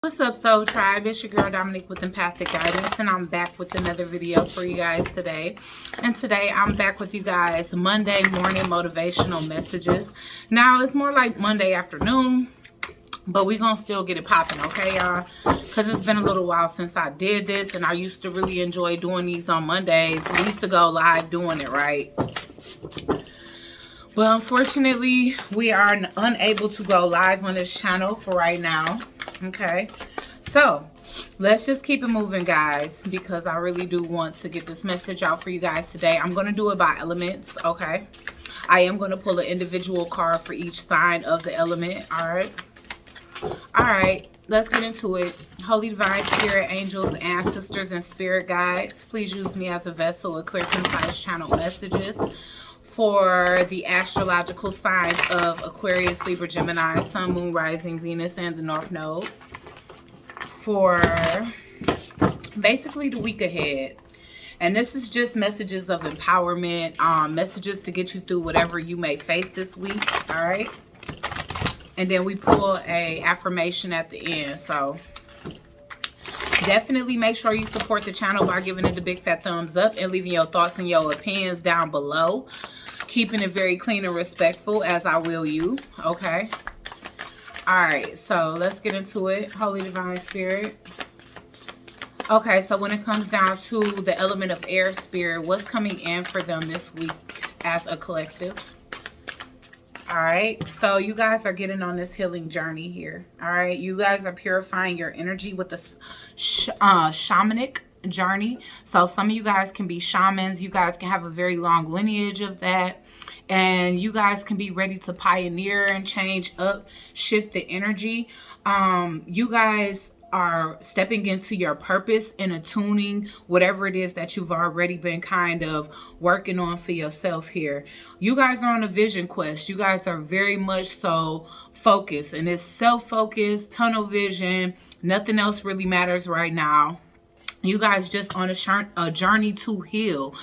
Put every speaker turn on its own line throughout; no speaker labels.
What's up, Soul Tribe? It's your girl Dominique with Empathic Guidance, and I'm back with another video for you guys today. And today I'm back with you guys Monday morning motivational messages. Now it's more like Monday afternoon, but we're gonna still get it popping, okay, y'all? Because it's been a little while since I did this, and I used to really enjoy doing these on Mondays. We used to go live doing it, right? But unfortunately, we are unable to go live on this channel for right now. Okay, so let's just keep it moving, guys, because I really do want to get this message out for you guys today. I'm going to do it by elements, okay? I am going to pull an individual card for each sign of the element, all right? Let's get into it. Holy Divine Spirit, angels, ancestors, and spirit guides, please use me as a vessel of clear, concise channel messages for the astrological signs of Aquarius, Libra, Gemini, Sun, Moon, Rising, Venus, and the North Node for basically the week ahead. And this is just messages of empowerment, messages to get you through whatever you may face this week, all right? And then we pull a affirmation at the end. So definitely make sure you support the channel by giving it a big fat thumbs up and leaving your thoughts and your opinions down below. Keeping it very clean and respectful, as I will you, okay? All right, so let's get into it. Holy Divine Spirit. Okay, so when it comes down to the element of air, spirit, what's coming in for them this week as a collective? All right, so you guys are getting on this healing journey here. All right, you guys are purifying your energy with this shamanic journey. So some of you guys can be shamans. You guys can have a very long lineage of that, and you guys can be ready to pioneer and change up, shift the energy. You guys are stepping into your purpose and attuning whatever it is that you've already been kind of working on for yourself here. You guys are on a vision quest. You guys are very much so focused, and it's self-focused, tunnel vision. Nothing else really matters right now. You guys just on a journey to heal.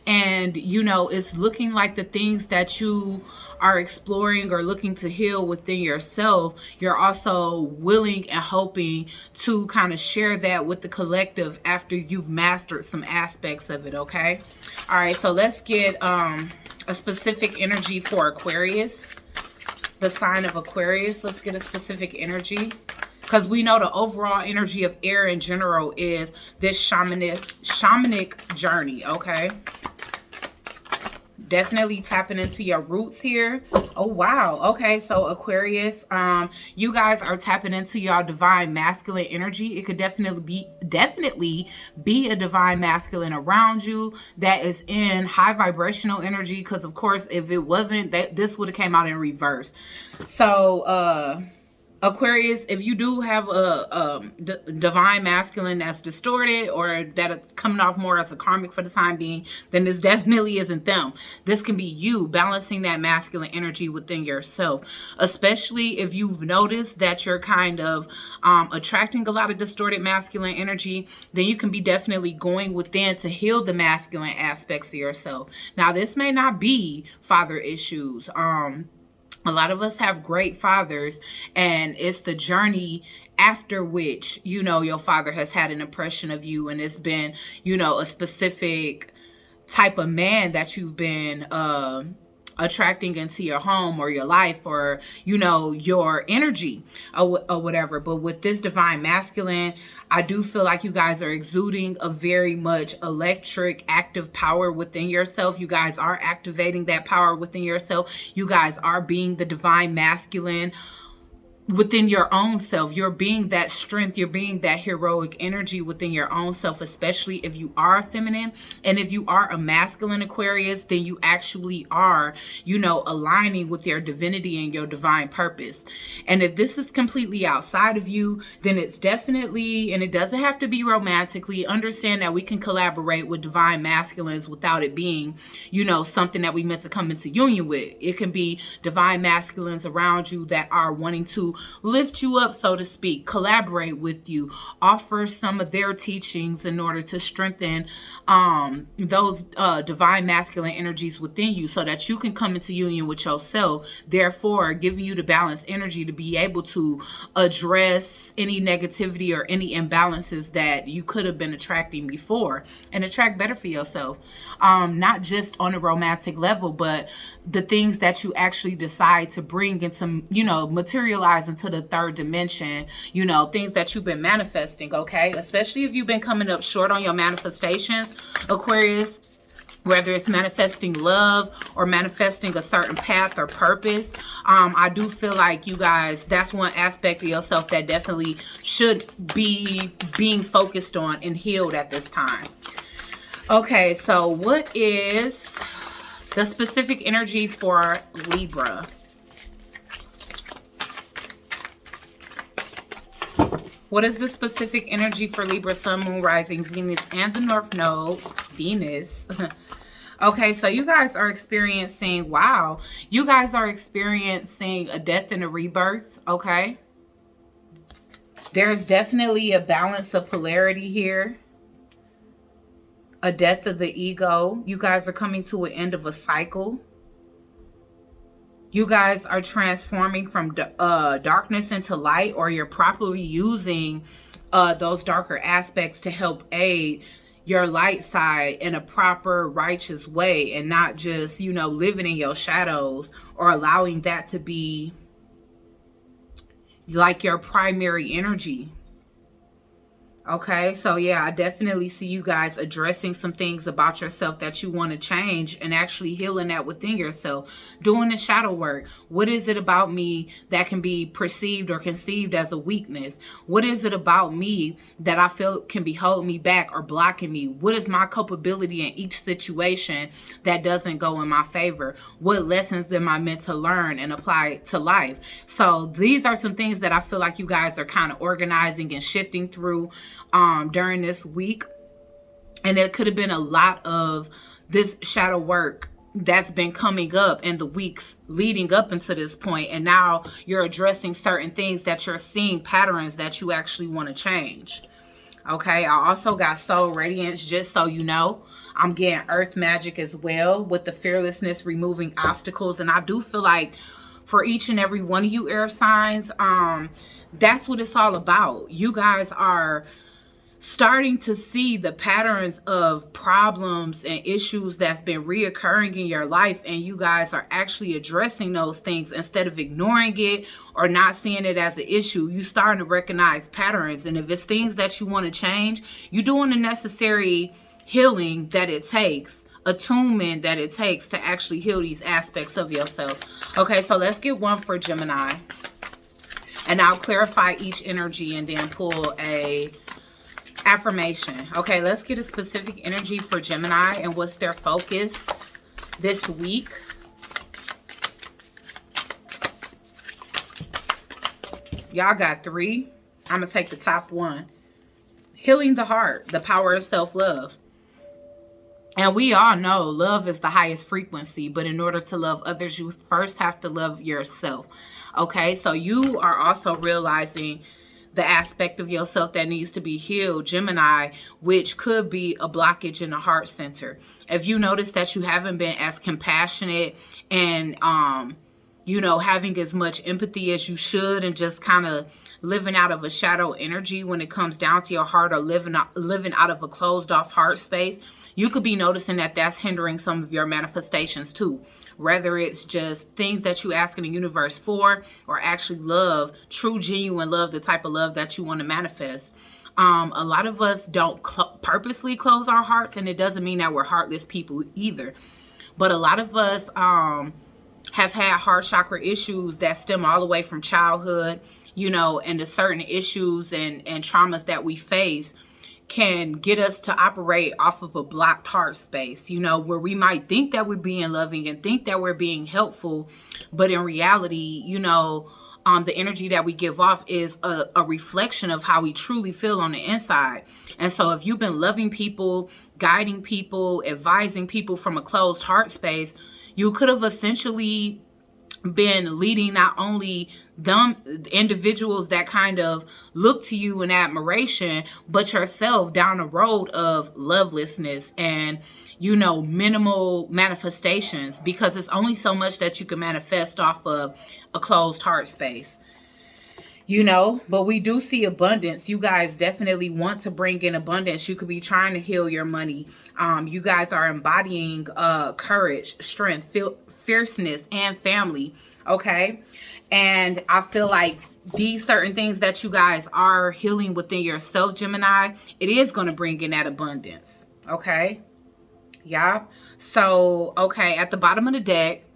And, you know, it's looking like the things that you are exploring or looking to heal within yourself, you're also willing and hoping to kind of share that with the collective after you've mastered some aspects of it, okay? All right, so let's get a specific energy for Aquarius. The sign of Aquarius. Let's get a specific energy, because we know the overall energy of air in general is this shamanic journey, okay? Definitely tapping into your roots here. Oh, wow. Okay, so Aquarius, you guys are tapping into your divine masculine energy. It could definitely be a divine masculine around you that is in high vibrational energy, because, of course, if it wasn't, this would have came out in reverse. So, Aquarius, if you do have a divine masculine that's distorted or that it's coming off more as a karmic for the time being, then this definitely isn't them. This can be you balancing that masculine energy within yourself, especially if you've noticed that you're kind of attracting a lot of distorted masculine energy. Then you can be definitely going within to heal the masculine aspects of yourself. Now, this may not be father issues. A lot of us have great fathers, and it's the journey after which, you know, your father has had an impression of you, and it's been, you know, a specific type of man that you've been attracting into your home or your life or, you know, your energy or whatever. But with this divine masculine, I do feel like you guys are exuding a very much electric, active power within yourself. You guys are activating that power within yourself. You guys are being the divine masculine within your own self. You're being that strength, you're being that heroic energy within your own self, especially if you are a feminine. And if you are a masculine Aquarius, then you actually are, you know, aligning with your divinity and your divine purpose. And if this is completely outside of you, then it's definitely, and it doesn't have to be romantically, understand that we can collaborate with divine masculines without it being, you know, something that we meant to come into union with. It can be divine masculines around you that are wanting to lift you up, so to speak, collaborate with you, offer some of their teachings in order to strengthen those divine masculine energies within you so that you can come into union with yourself, therefore giving you the balanced energy to be able to address any negativity or any imbalances that you could have been attracting before and attract better for yourself. Not just on a romantic level, but the things that you actually decide to bring into, materialize into the third dimension, things that you've been manifesting, okay? Especially if you've been coming up short on your manifestations, Aquarius, whether it's manifesting love or manifesting a certain path or purpose. I do feel like you guys, that's one aspect of yourself that definitely should be being focused on and healed at this time. Okay, so what is the specific energy for Libra? What is the specific energy for Libra, Sun, Moon, Rising, Venus, and the North Node? Venus. Okay, so you guys are experiencing, wow, you guys are experiencing a death and a rebirth, okay? There's definitely a balance of polarity here. A death of the ego. You guys are coming to an end of a cycle. You guys are transforming from darkness into light, or you're properly using those darker aspects to help aid your light side in a proper, righteous way, and not just, living in your shadows or allowing that to be like your primary energy. Okay, so yeah, I definitely see you guys addressing some things about yourself that you want to change and actually healing that within yourself, doing the shadow work. What is it about me that can be perceived or conceived as a weakness? What is it about me that I feel can be holding me back or blocking me? What is my culpability in each situation that doesn't go in my favor? What lessons am I meant to learn and apply to life? So these are some things that I feel like you guys are kind of organizing and shifting through during this week. And there could have been a lot of this shadow work that's been coming up in the weeks leading up into this point, and now you're addressing certain things that you're seeing patterns that you actually want to change. Okay, I also got soul radiance, just so you know. I'm getting earth magic as well with the fearlessness, removing obstacles. And I do feel like for each and every one of you air signs, that's what it's all about. You guys are starting to see the patterns of problems and issues that's been reoccurring in your life, and you guys are actually addressing those things instead of ignoring it or not seeing it as an issue. You starting to recognize patterns, and if it's things that you want to change, you're doing the necessary healing that it takes, attunement that it takes to actually heal these aspects of yourself. Okay, so let's get one for Gemini, and I'll clarify each energy and then pull a affirmation. Okay, let's get a specific energy for Gemini and what's their focus this week. Y'all got 3. I'm gonna take the top one. Healing the heart, the power of self-love. And we all know love is the highest frequency, but in order to love others, you first have to love yourself. Okay, so you are also realizing the aspect of yourself that needs to be healed, Gemini, which could be a blockage in the heart center. If you notice that you haven't been as compassionate and, having as much empathy as you should, and just kind of living out of a shadow energy when it comes down to your heart, or living out of a closed off heart space, you could be noticing that that's hindering some of your manifestations too. Whether it's just things that you ask in the universe for, or actually love, true, genuine love, the type of love that you want to manifest. A lot of us don't purposely close our hearts, and it doesn't mean that we're heartless people either. But a lot of us have had heart chakra issues that stem all the way from childhood, and the certain issues and traumas that we face can get us to operate off of a blocked heart space, where we might think that we're being loving and think that we're being helpful, but in reality, the energy that we give off is a reflection of how we truly feel on the inside. And so if you've been loving people, guiding people, advising people from a closed heart space, you could have essentially been leading not only them individuals that kind of look to you in admiration, but yourself down a road of lovelessness and, you know, minimal manifestations, because it's only so much that you can manifest off of a closed heart space. You know, but we do see abundance. You guys definitely want to bring in abundance. You could be trying to heal your money. You guys are embodying courage, strength, fierceness, and family. Okay. And I feel like these certain things that you guys are healing within yourself, Gemini, it is going to bring in that abundance. Okay. Yeah. So, okay. At the bottom of the deck,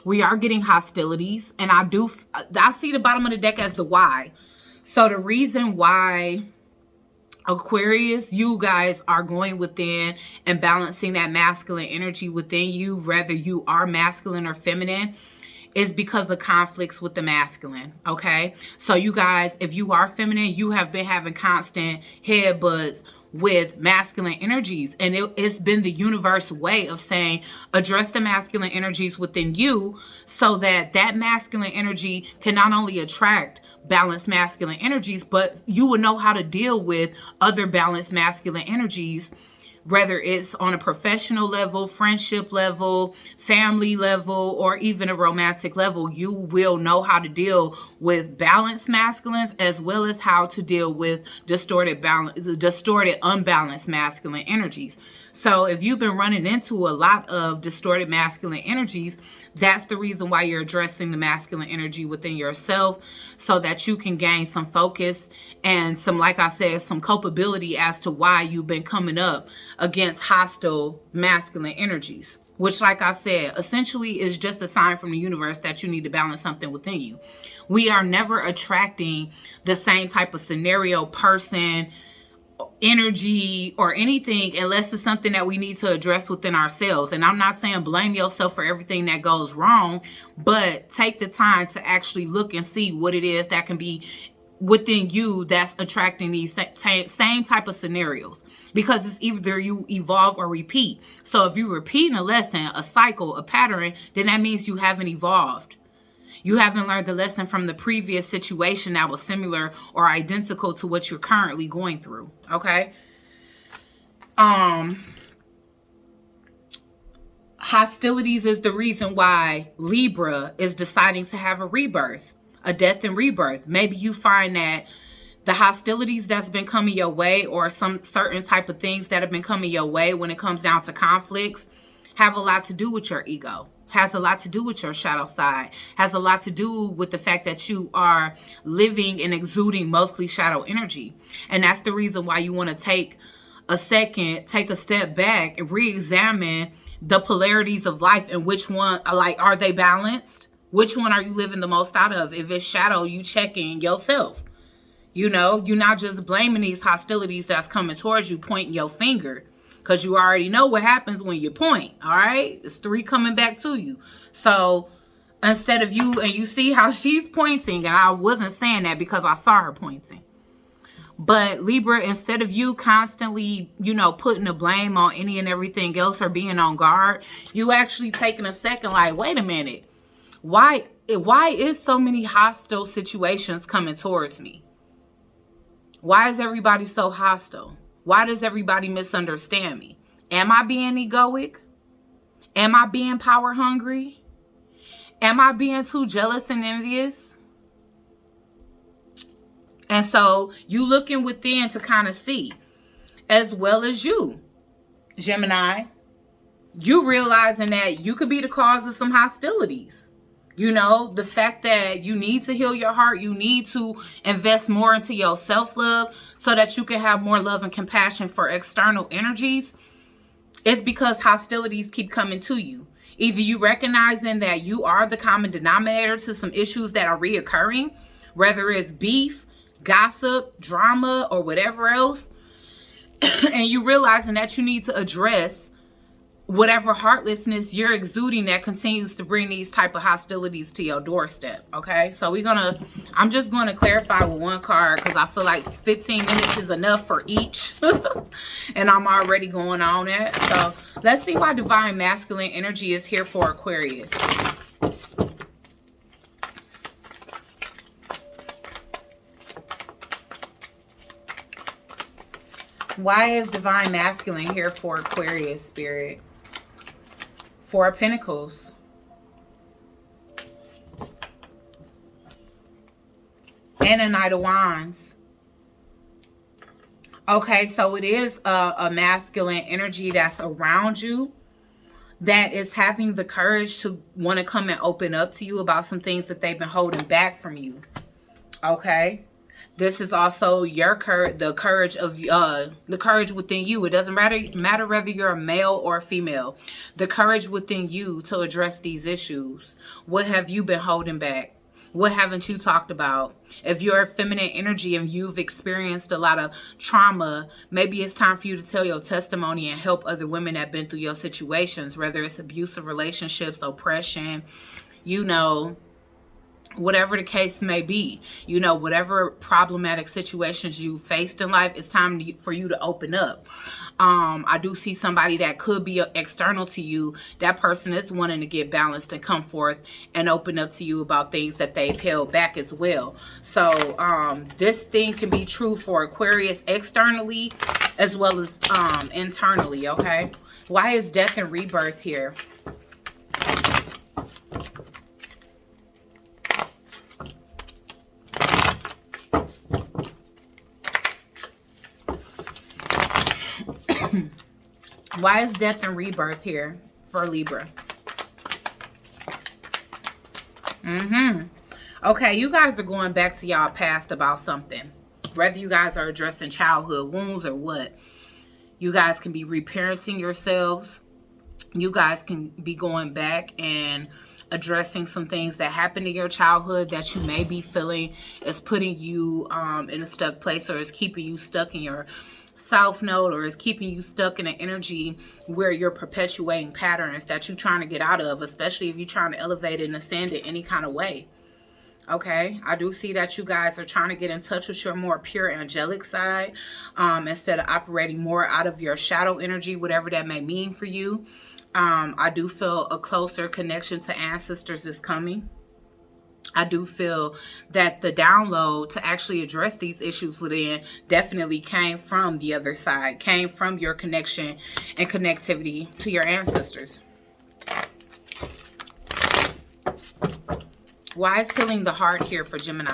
we are getting hostilities, and I see the bottom of the deck as the why. So the reason why, Aquarius, you guys are going within and balancing that masculine energy within you, whether you are masculine or feminine, is because of conflicts with the masculine. Okay. So you guys, if you are feminine, you have been having constant headbutts with masculine energies, and it's been the universe way of saying address the masculine energies within you, so that that masculine energy can not only attract balanced masculine energies, but you will know how to deal with other balanced masculine energies, whether it's on a professional level, friendship level, family level, or even a romantic level. You will know how to deal with balanced masculines, as well as how to deal with distorted, unbalanced masculine energies. So if you've been running into a lot of distorted masculine energies, that's the reason why you're addressing the masculine energy within yourself, so that you can gain some focus and some, like I said, some culpability as to why you've been coming up against hostile masculine energies, which, like I said, essentially is just a sign from the universe that you need to balance something within you. We are never attracting the same type of scenario, person, energy, or anything unless it's something that we need to address within ourselves. And I'm not saying blame yourself for everything that goes wrong, but take the time to actually look and see what it is that can be within you that's attracting these same type of scenarios, because it's either you evolve or repeat. So if you're repeating a lesson, a cycle, a pattern, then that means you haven't evolved. You haven't learned the lesson from the previous situation that was similar or identical to what you're currently going through. Okay. Hostilities is the reason why Libra is deciding to have a rebirth, a death and rebirth. Maybe you find that the hostilities that's been coming your way, or some certain type of things that have been coming your way when it comes down to conflicts, have a lot to do with your ego. Has a lot to do with your shadow side, has a lot to do with the fact that you are living and exuding mostly shadow energy. And that's the reason why you want to take a second, take a step back and re-examine the polarities of life, and which one, like, are they balanced? Which one are you living the most out of? If it's shadow, you checking yourself. You know, you're not just blaming these hostilities that's coming towards you, pointing your finger. Because you already know what happens when you point, all right? It's 3 coming back to you. So instead of you, and you see how she's pointing, and I wasn't saying that because I saw her pointing. But Libra, instead of you constantly, you know, putting the blame on any and everything else or being on guard, you actually taking a second like, wait a minute. Why is so many hostile situations coming towards me? Why is everybody so hostile? Why does everybody misunderstand me? Am I being egoic? Am I being power hungry? Am I being too jealous and envious? And so you looking within to kind of see, as well as you, Gemini, you realizing that you could be the cause of some hostilities. You know, the fact that you need to heal your heart, you need to invest more into your self-love so that you can have more love and compassion for external energies. It's because hostilities keep coming to you. Either you recognizing that you are the common denominator to some issues that are reoccurring, whether it's beef, gossip, drama, or whatever else, and you realizing that you need to address whatever heartlessness you're exuding that continues to bring these type of hostilities to your doorstep. Okay, so I'm just going to clarify with one card, because I feel like 15 minutes is enough for each. And I'm already going on that. So let's see why divine masculine energy is here for Aquarius. Why is divine masculine here for Aquarius, Spirit? Four of Pentacles. And a Knight of Wands. Okay, so it is a masculine energy that's around you that is having the courage to want to come and open up to you about some things that they've been holding back from you. Okay? This is also your the courage within you. It doesn't matter whether you're a male or a female. The courage within you to address these issues. What have you been holding back? What haven't you talked about? If you're a feminine energy and you've experienced a lot of trauma, maybe it's time for you to tell your testimony and help other women that have been through your situations, whether it's abusive relationships, oppression, you know, whatever the case may be, you know, whatever problematic situations you faced in life, it's time for you to open up. I do see somebody that could be external to you. That person is wanting to get balanced and come forth and open up to you about things that they've held back as well. So this thing can be true for Aquarius externally as well as internally, okay? Why is death and rebirth here? Why is death and rebirth here for Libra? Okay, you guys are going back to y'all past about something. Whether you guys are addressing childhood wounds or what. You guys can be reparenting yourselves. You guys can be going back and addressing some things that happened in your childhood that you may be feeling is putting you in a stuck place, or is keeping you stuck in your south node, or is keeping you stuck in an energy where you're perpetuating patterns that you're trying to get out of, especially if you're trying to elevate and ascend in any kind of way. Okay, I do see that you guys are trying to get in touch with your more pure angelic side instead of operating more out of your shadow energy, whatever that may mean for you. I do feel a closer connection to ancestors is coming. I do feel that the download to actually address these issues within definitely came from the other side, came from your connection and connectivity to your ancestors. Why is healing the heart here for Gemini?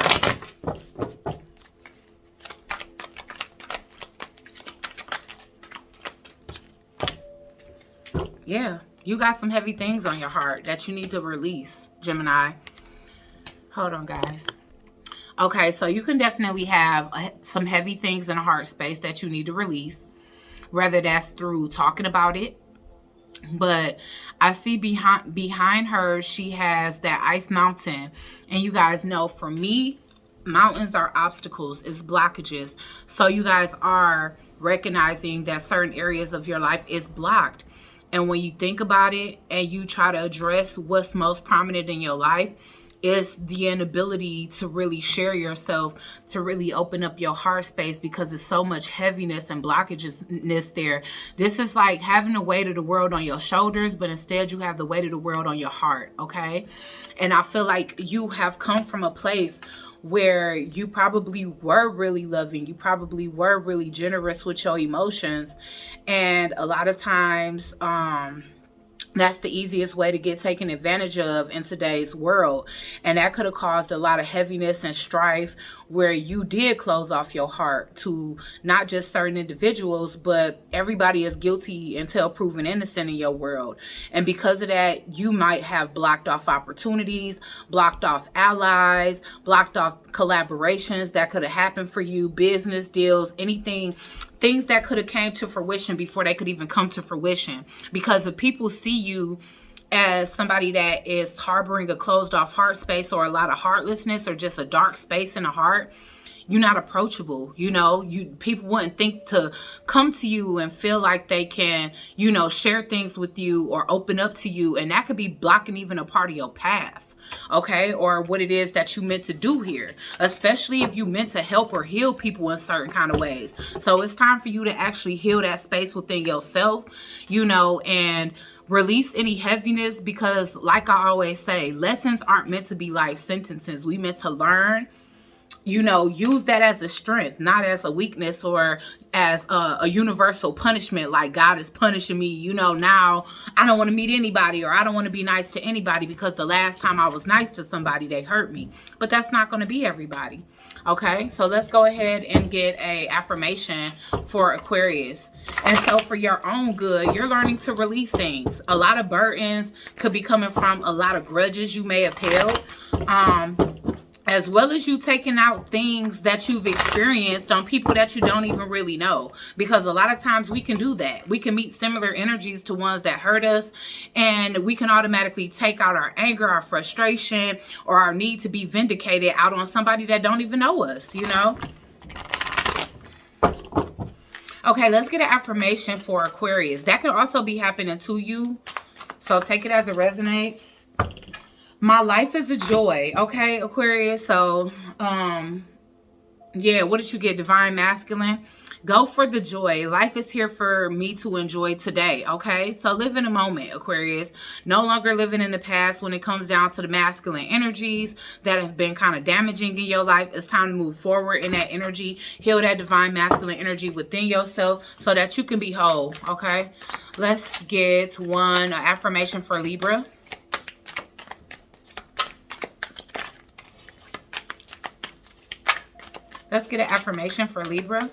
Yeah, you got some heavy things on your heart that you need to release, Gemini. Hold on, guys. Okay, so you can definitely have some heavy things in a heart space that you need to release, whether that's through talking about it. But I see behind her, she has that ice mountain. And you guys know, for me, mountains are obstacles, it's blockages. So you guys are recognizing that certain areas of your life is blocked. And when you think about it and you try to address what's most prominent in your life, it's the inability to really share yourself, to really open up your heart space, because there's so much heaviness and blockages there. This is like having the weight of the world on your shoulders, but instead you have the weight of the world on your heart, okay? And I feel like you have come from a place where you probably were really loving, you probably were really generous with your emotions, and a lot of times that's the easiest way to get taken advantage of in today's world. And that could have caused a lot of heaviness and strife, where you did close off your heart to not just certain individuals, but everybody is guilty until proven innocent in your world. And because of that, you might have blocked off opportunities, blocked off allies, blocked off collaborations that could have happened for you, business deals, anything, things that could have came to fruition before they could even come to fruition. Because if people see you as somebody that is harboring a closed off heart space, or a lot of heartlessness, or just a dark space in the heart, you're not approachable. You know, people wouldn't think to come to you and feel like they can, you know, share things with you or open up to you. And that could be blocking even a part of your path, okay? Or what it is that you meant to do here, especially if you meant to help or heal people in certain kind of ways. So it's time for you to actually heal that space within yourself, you know, and release any heaviness, because like I always say, lessons aren't meant to be life sentences. We meant to learn you know, use that as a strength, not as a weakness or as a universal punishment, like God is punishing me, you know, now I don't want to meet anybody, or I don't want to be nice to anybody because the last time I was nice to somebody, they hurt me. But that's not going to be everybody. Okay, so let's go ahead and get a affirmation for Aquarius. And so for your own good, you're learning to release things. A lot of burdens could be coming from a lot of grudges you may have held. As well as you taking out things that you've experienced on people that you don't even really know. Because a lot of times we can do that. We can meet similar energies to ones that hurt us, and we can automatically take out our anger, our frustration, or our need to be vindicated out on somebody that don't even know us, you know? Okay, let's get an affirmation for Aquarius. That could also be happening to you, so take it as it resonates. My life is a joy. Okay, Aquarius. So, yeah, what did you get? Divine Masculine. Go for the joy. Life is here for me to enjoy today. Okay, so live in a moment, Aquarius. No longer living in the past when it comes down to the masculine energies that have been kind of damaging in your life. It's time to move forward in that energy. Heal that divine masculine energy within yourself so that you can be whole. Okay, let's get one affirmation for Libra. Let's get an affirmation for Libra.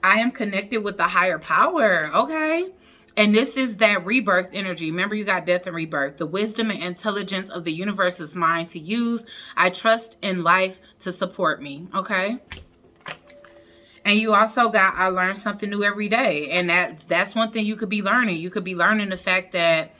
I am connected with the higher power. Okay. And this is that rebirth energy. Remember, you got death and rebirth. The wisdom and intelligence of the universe is mine to use. I trust in life to support me. Okay. And you also got, I learn something new every day. And that's one thing you could be learning. You could be learning the fact that,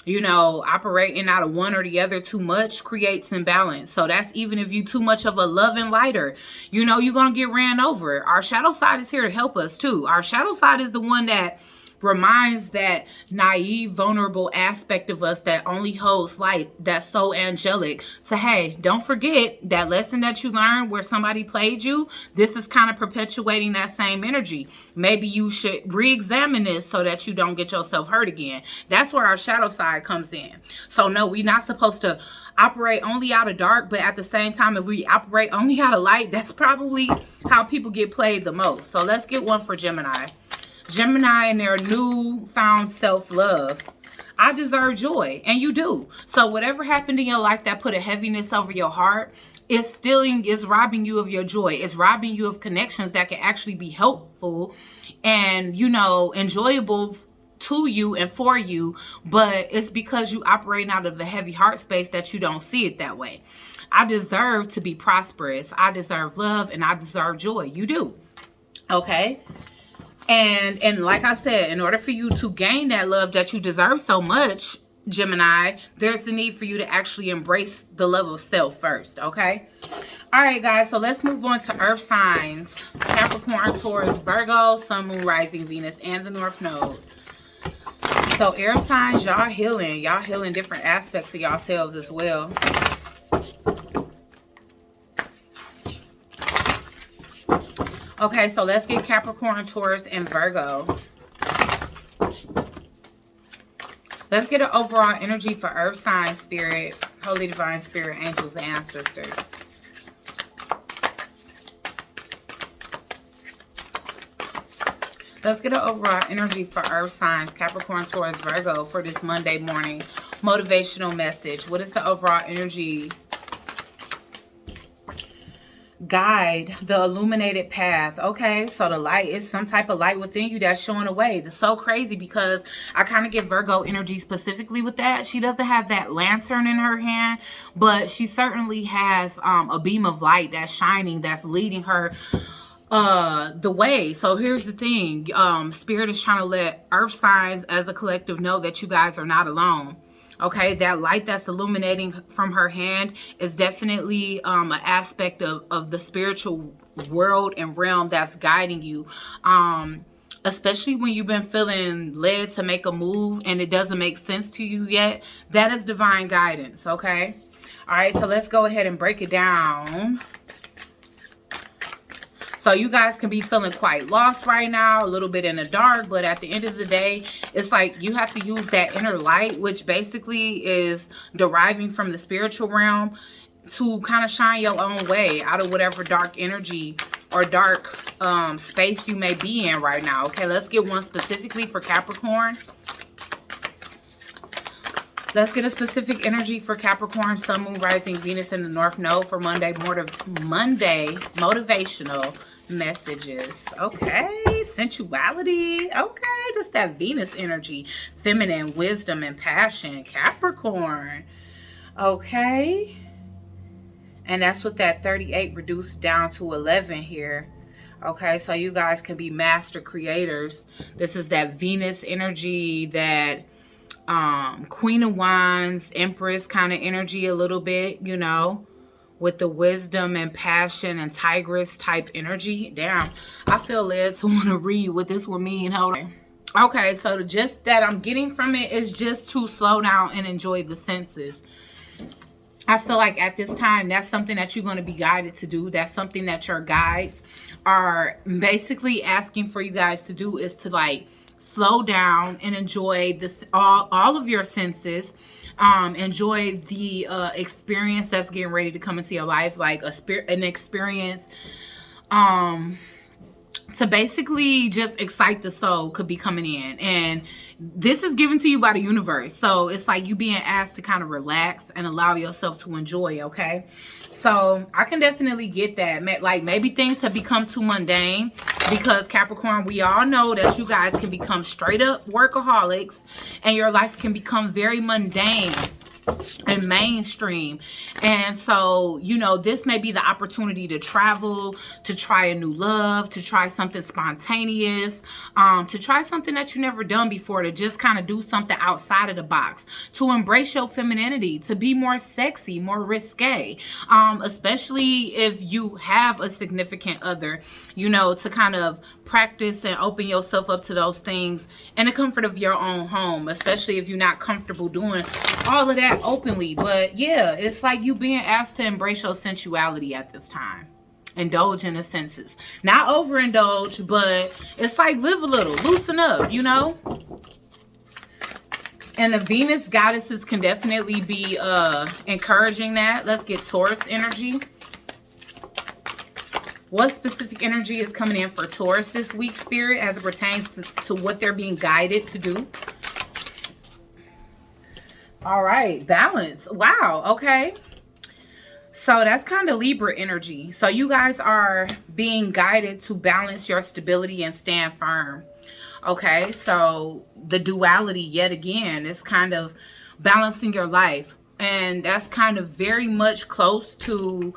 you know, operating out of one or the other too much creates imbalance. So that's even if you too much of a loving lighter, you know, you're going to get ran over. Our shadow side is here to help us too. Our shadow side is the one that reminds that naive, vulnerable aspect of us that only holds light, that's so angelic. So, hey, don't forget that lesson that you learned where somebody played you. This is kind of perpetuating that same energy. Maybe you should re-examine this so that you don't get yourself hurt again. That's where our shadow side comes in. So, no, we're not supposed to operate only out of dark, but at the same time, if we operate only out of light, that's probably how people get played the most. So, let's get one for Gemini. Gemini and their newfound self-love. I deserve joy, and you do. So whatever happened in your life that put a heaviness over your heart, is robbing you of your joy. It's robbing you of connections that can actually be helpful and, you know, enjoyable to you and for you, but it's because you operating out of the heavy heart space that you don't see it that way. I deserve to be prosperous. I deserve love, and I deserve joy. You do. Okay? And like I said, in order for you to gain that love that you deserve so much, Gemini, there's the need for you to actually embrace the love of self first, okay? All right, guys, so let's move on to earth signs. Capricorn, Taurus, Virgo, Sun, Moon, Rising, Venus, and the North Node. So air signs, y'all healing. Y'all healing different aspects of yourselves as well. Okay, so let's get Capricorn, Taurus, and Virgo. Let's get an overall energy for Earth sign, Spirit, Holy Divine Spirit, Angels, and Ancestors. Let's get an overall energy for Earth signs, Capricorn, Taurus, Virgo, for this Monday morning motivational message. What is the overall energy? Guide, the illuminated path. Okay, so the light is some type of light within you that's showing a way. That's so crazy because I kind of get Virgo energy specifically with that. She doesn't have that lantern in her hand, but she certainly has a beam of light that's shining, that's leading her the way. So here's the thing, Spirit is trying to let Earth signs as a collective know that you guys are not alone. Okay, that light that's illuminating from her hand is definitely an aspect of the spiritual world and realm that's guiding you. Especially when you've been feeling led to make a move and it doesn't make sense to you yet. That is divine guidance, okay? All right, so let's go ahead and break it down. So you guys can be feeling quite lost right now, a little bit in the dark, but at the end of the day, it's like you have to use that inner light, which basically is deriving from the spiritual realm, to kind of shine your own way out of whatever dark energy or dark space you may be in right now. Okay, let's get one specifically for Capricorn. Let's get a specific energy for Capricorn, Sun, Moon, Rising, Venus in the North Node for Monday motivational messages. Okay, sensuality. Okay, just that Venus energy, feminine, wisdom, and passion. Capricorn. Okay. And that's with that 38 reduced down to 11 here. Okay, so you guys can be master creators. This is that Venus energy, that Queen of Wands, Empress kind of energy a little bit, you know, with the wisdom and passion and tigress type energy. Damn, I feel led to want to read what this will mean. Hold on. Okay, so the gist that I'm getting from it is just to slow down and enjoy the senses. I feel like at this time, that's something that you're going to be guided to do. That's something that your guides are basically asking for you guys to do, is to like slow down and enjoy this, all of your senses. Enjoy the experience that's getting ready to come into your life, like an experience to basically just excite the soul could be coming in. And this is given to you by the universe. So it's like you being asked to kind of relax and allow yourself to enjoy, okay? So I can definitely get that. Like maybe things have become too mundane, because Capricorn, we all know that you guys can become straight up workaholics and your life can become very mundane and mainstream. And so, you know, this may be the opportunity to travel, to try a new love, to try something spontaneous, to try something that you never done before, to just kind of do something outside of the box, to embrace your femininity, to be more sexy, more risque, especially if you have a significant other, you know, to kind of practice and open yourself up to those things in the comfort of your own home, especially if you're not comfortable doing all of that openly. But yeah, it's like you being asked to embrace your sensuality at this time. Indulge in the senses. Not overindulge, but it's like live a little, loosen up, you know? And the Venus goddesses can definitely be encouraging that. Let's get Taurus energy. What specific energy is coming in for Taurus this week, Spirit, as it pertains to what they're being guided to do? All right, balance. Wow, okay. So that's kind of Libra energy. So you guys are being guided to balance your stability and stand firm. Okay, so the duality yet again is kind of balancing your life. And that's kind of very much close to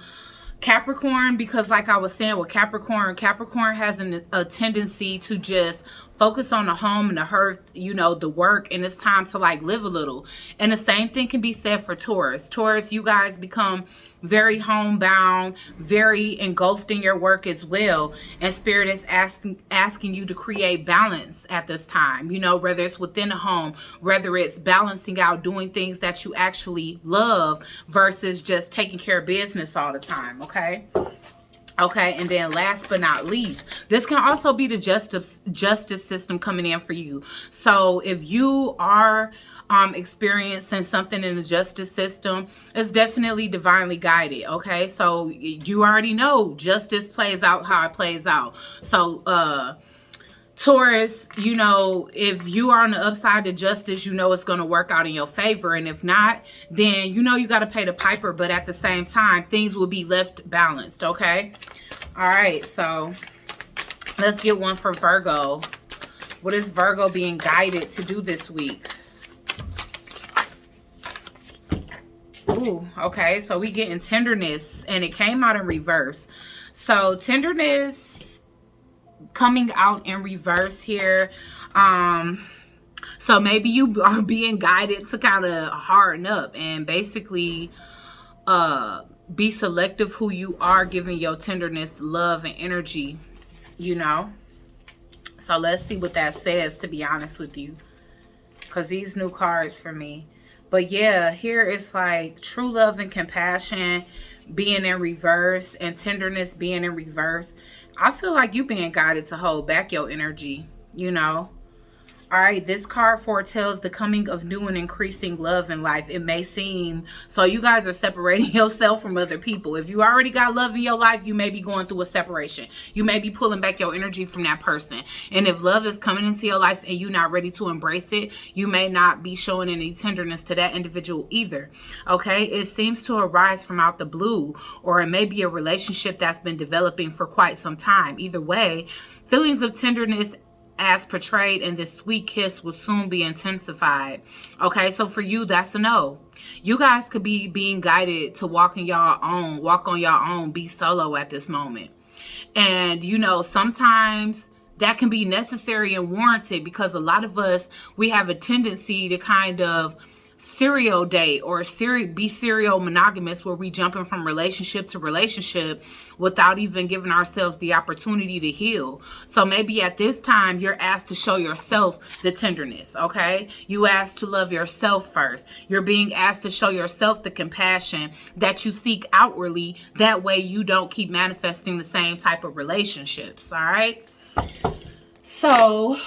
Capricorn, because like I was saying with Capricorn has a tendency to just focus on the home and the hearth, you know, the work, and it's time to like live a little. And the same thing can be said for Taurus. Taurus, you guys become very homebound, very engulfed in your work as well. And Spirit is asking you to create balance at this time, you know, whether it's within the home, whether it's balancing out doing things that you actually love versus just taking care of business all the time, okay? Okay, and then last but not least, this can also be the justice system coming in for you. So if you are experiencing something in the justice system, it's definitely divinely guided, okay? So you already know justice plays out how it plays out. So Taurus, you know, if you are on the upside of justice, you know it's going to work out in your favor. And if not, then you know you got to pay the piper. But at the same time, things will be left balanced, okay? All right, so let's get one for Virgo. What is Virgo being guided to do this week? Ooh, okay, so we getting tenderness, and it came out in reverse. So tenderness coming out in reverse here. So maybe you are being guided to kind of harden up and basically be selective who you are giving your tenderness, love, and energy, you know. So let's see what that says, to be honest with you, because these new cards for me. But yeah, here it's like true love and compassion being in reverse and tenderness being in reverse. I feel like you being guided to hold back your energy, you know. All right, this card foretells the coming of new and increasing love in life. It may seem so you guys are separating yourself from other people. If you already got love in your life, you may be going through a separation. You may be pulling back your energy from that person. And if love is coming into your life and you're not ready to embrace it, you may not be showing any tenderness to that individual either. Okay, it seems to arise from out the blue, or it may be a relationship that's been developing for quite some time. Either way, feelings of tenderness as portrayed in this sweet kiss will soon be intensified. Okay, so for you, that's a no. You guys could be being guided to walk on your own, be solo at this moment. And you know, sometimes that can be necessary and warranted, because a lot of us, we have a tendency to kind of serial date or be serial monogamous, where we jumping from relationship to relationship without even giving ourselves the opportunity to heal. So maybe at this time you're asked to show yourself the tenderness. Okay, you asked to love yourself first. You're being asked to show yourself the compassion that you seek outwardly. That way you don't keep manifesting the same type of relationships. All right, so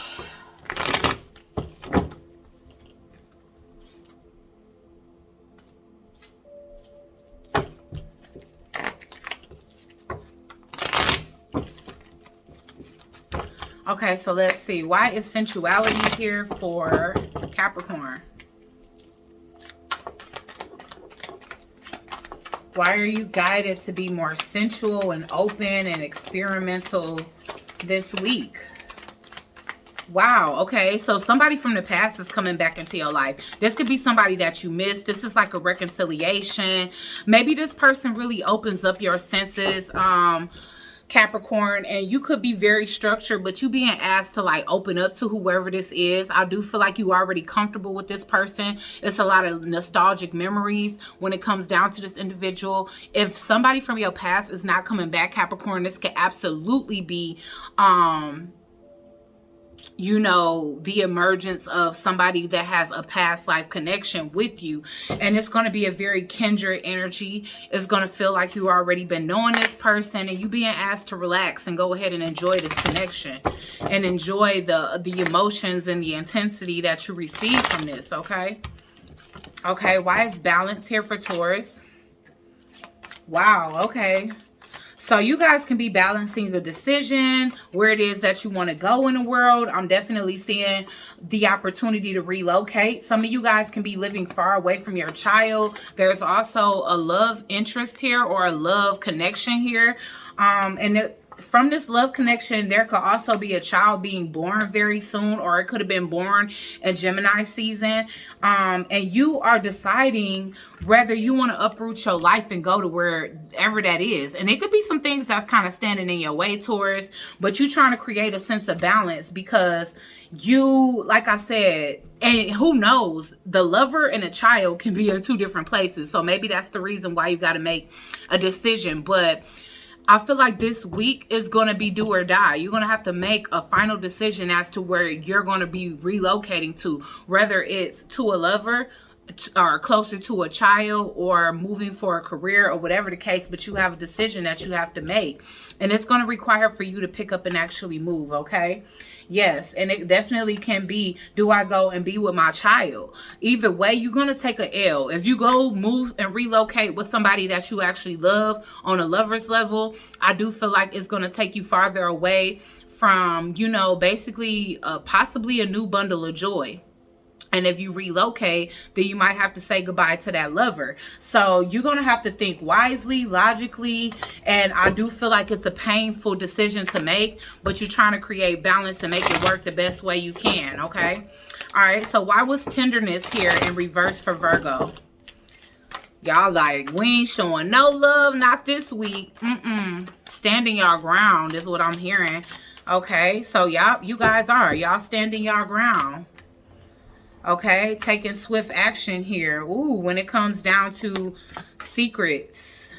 okay, so let's see. Why is sensuality here for Capricorn? Why are you guided to be more sensual and open and experimental this week? Wow, okay, so somebody from the past is coming back into your life. This could be somebody that you missed. This is like a reconciliation. Maybe this person really opens up your senses, Capricorn, and you could be very structured, but you being asked to like open up to whoever this is. I do feel like you are already comfortable with this person. It's a lot of nostalgic memories when it comes down to this individual. If somebody from your past is not coming back, Capricorn, this could absolutely be you know, the emergence of somebody that has a past life connection with you. And it's going to be a very kindred energy. It's going to feel like you already been knowing this person, and you being asked to relax and go ahead and enjoy this connection and enjoy the emotions and the intensity that you receive from this. Okay. Okay. Why is balance here for Taurus? Wow. Okay. So you guys can be balancing a decision, where it is that you want to go in the world. I'm definitely seeing the opportunity to relocate. Some of you guys can be living far away from your child. There's also a love interest here, or a love connection here. From this love connection, there could also be a child being born very soon, or it could have been born in Gemini season. And you are deciding whether you want to uproot your life and go to wherever that is. And it could be some things that's kind of standing in your way, Taurus, but you're trying to create a sense of balance, because you, like I said, and who knows, the lover and a child can be in two different places. So maybe that's the reason why you got to make a decision. But I feel like this week is going to be do or die. You're going to have to make a final decision as to where you're going to be relocating to, whether it's to a lover or closer to a child, or moving for a career, or whatever the case. But you have a decision that you have to make, and it's going to require for you to pick up and actually move. Okay. Yes, and it definitely can be, do I go and be with my child? Either way, you're going to take a L. If you go move and relocate with somebody that you actually love on a lover's level, I do feel like it's going to take you farther away from, you know, basically possibly a new bundle of joy. And if you relocate, then you might have to say goodbye to that lover. So you're going to have to think wisely, logically. And I do feel like it's a painful decision to make, but you're trying to create balance and make it work the best way you can. Okay. All right. So why was tenderness here in reverse for Virgo? Y'all like, we ain't showing no love, not this week. Standing y'all ground is what I'm hearing. Okay. So you guys y'all standing y'all ground. Okay, taking swift action here. Ooh, when it comes down to secrets,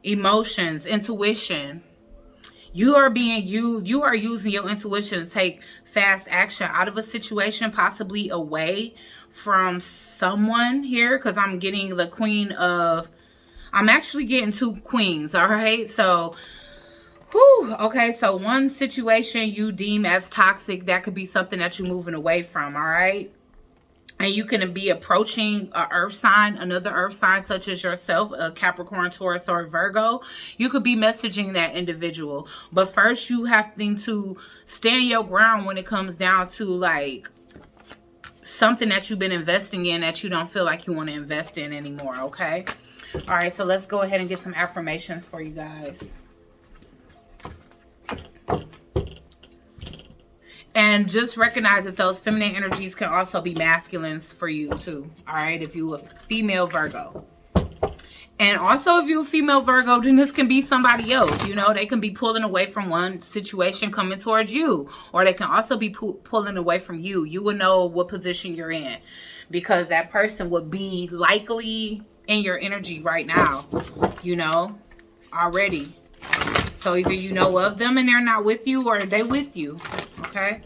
emotions, intuition, you are using your intuition to take fast action out of a situation, possibly away from someone here, because I'm getting the I'm actually getting two queens. All right, so Whew. Okay, so one situation you deem as toxic, that could be something that you're moving away from, all right? And you can be approaching a earth sign, another earth sign such as yourself, a Capricorn, Taurus, or Virgo. You could be messaging that individual. But first you have to stand your ground when it comes down to like something that you've been investing in that you don't feel like you want to invest in anymore, okay? All right, so let's go ahead and get some affirmations for you guys. And just recognize that those feminine energies can also be masculines for you too. All right, if you're a female Virgo. And also if you're a female Virgo, then this can be somebody else. You know, they can be pulling away from one situation coming towards you. Or they can also be pulling away from you. You will know what position you're in. Because that person would be likely in your energy right now. You know, already. So either you know of them and they're not with you, or they with you. Okay.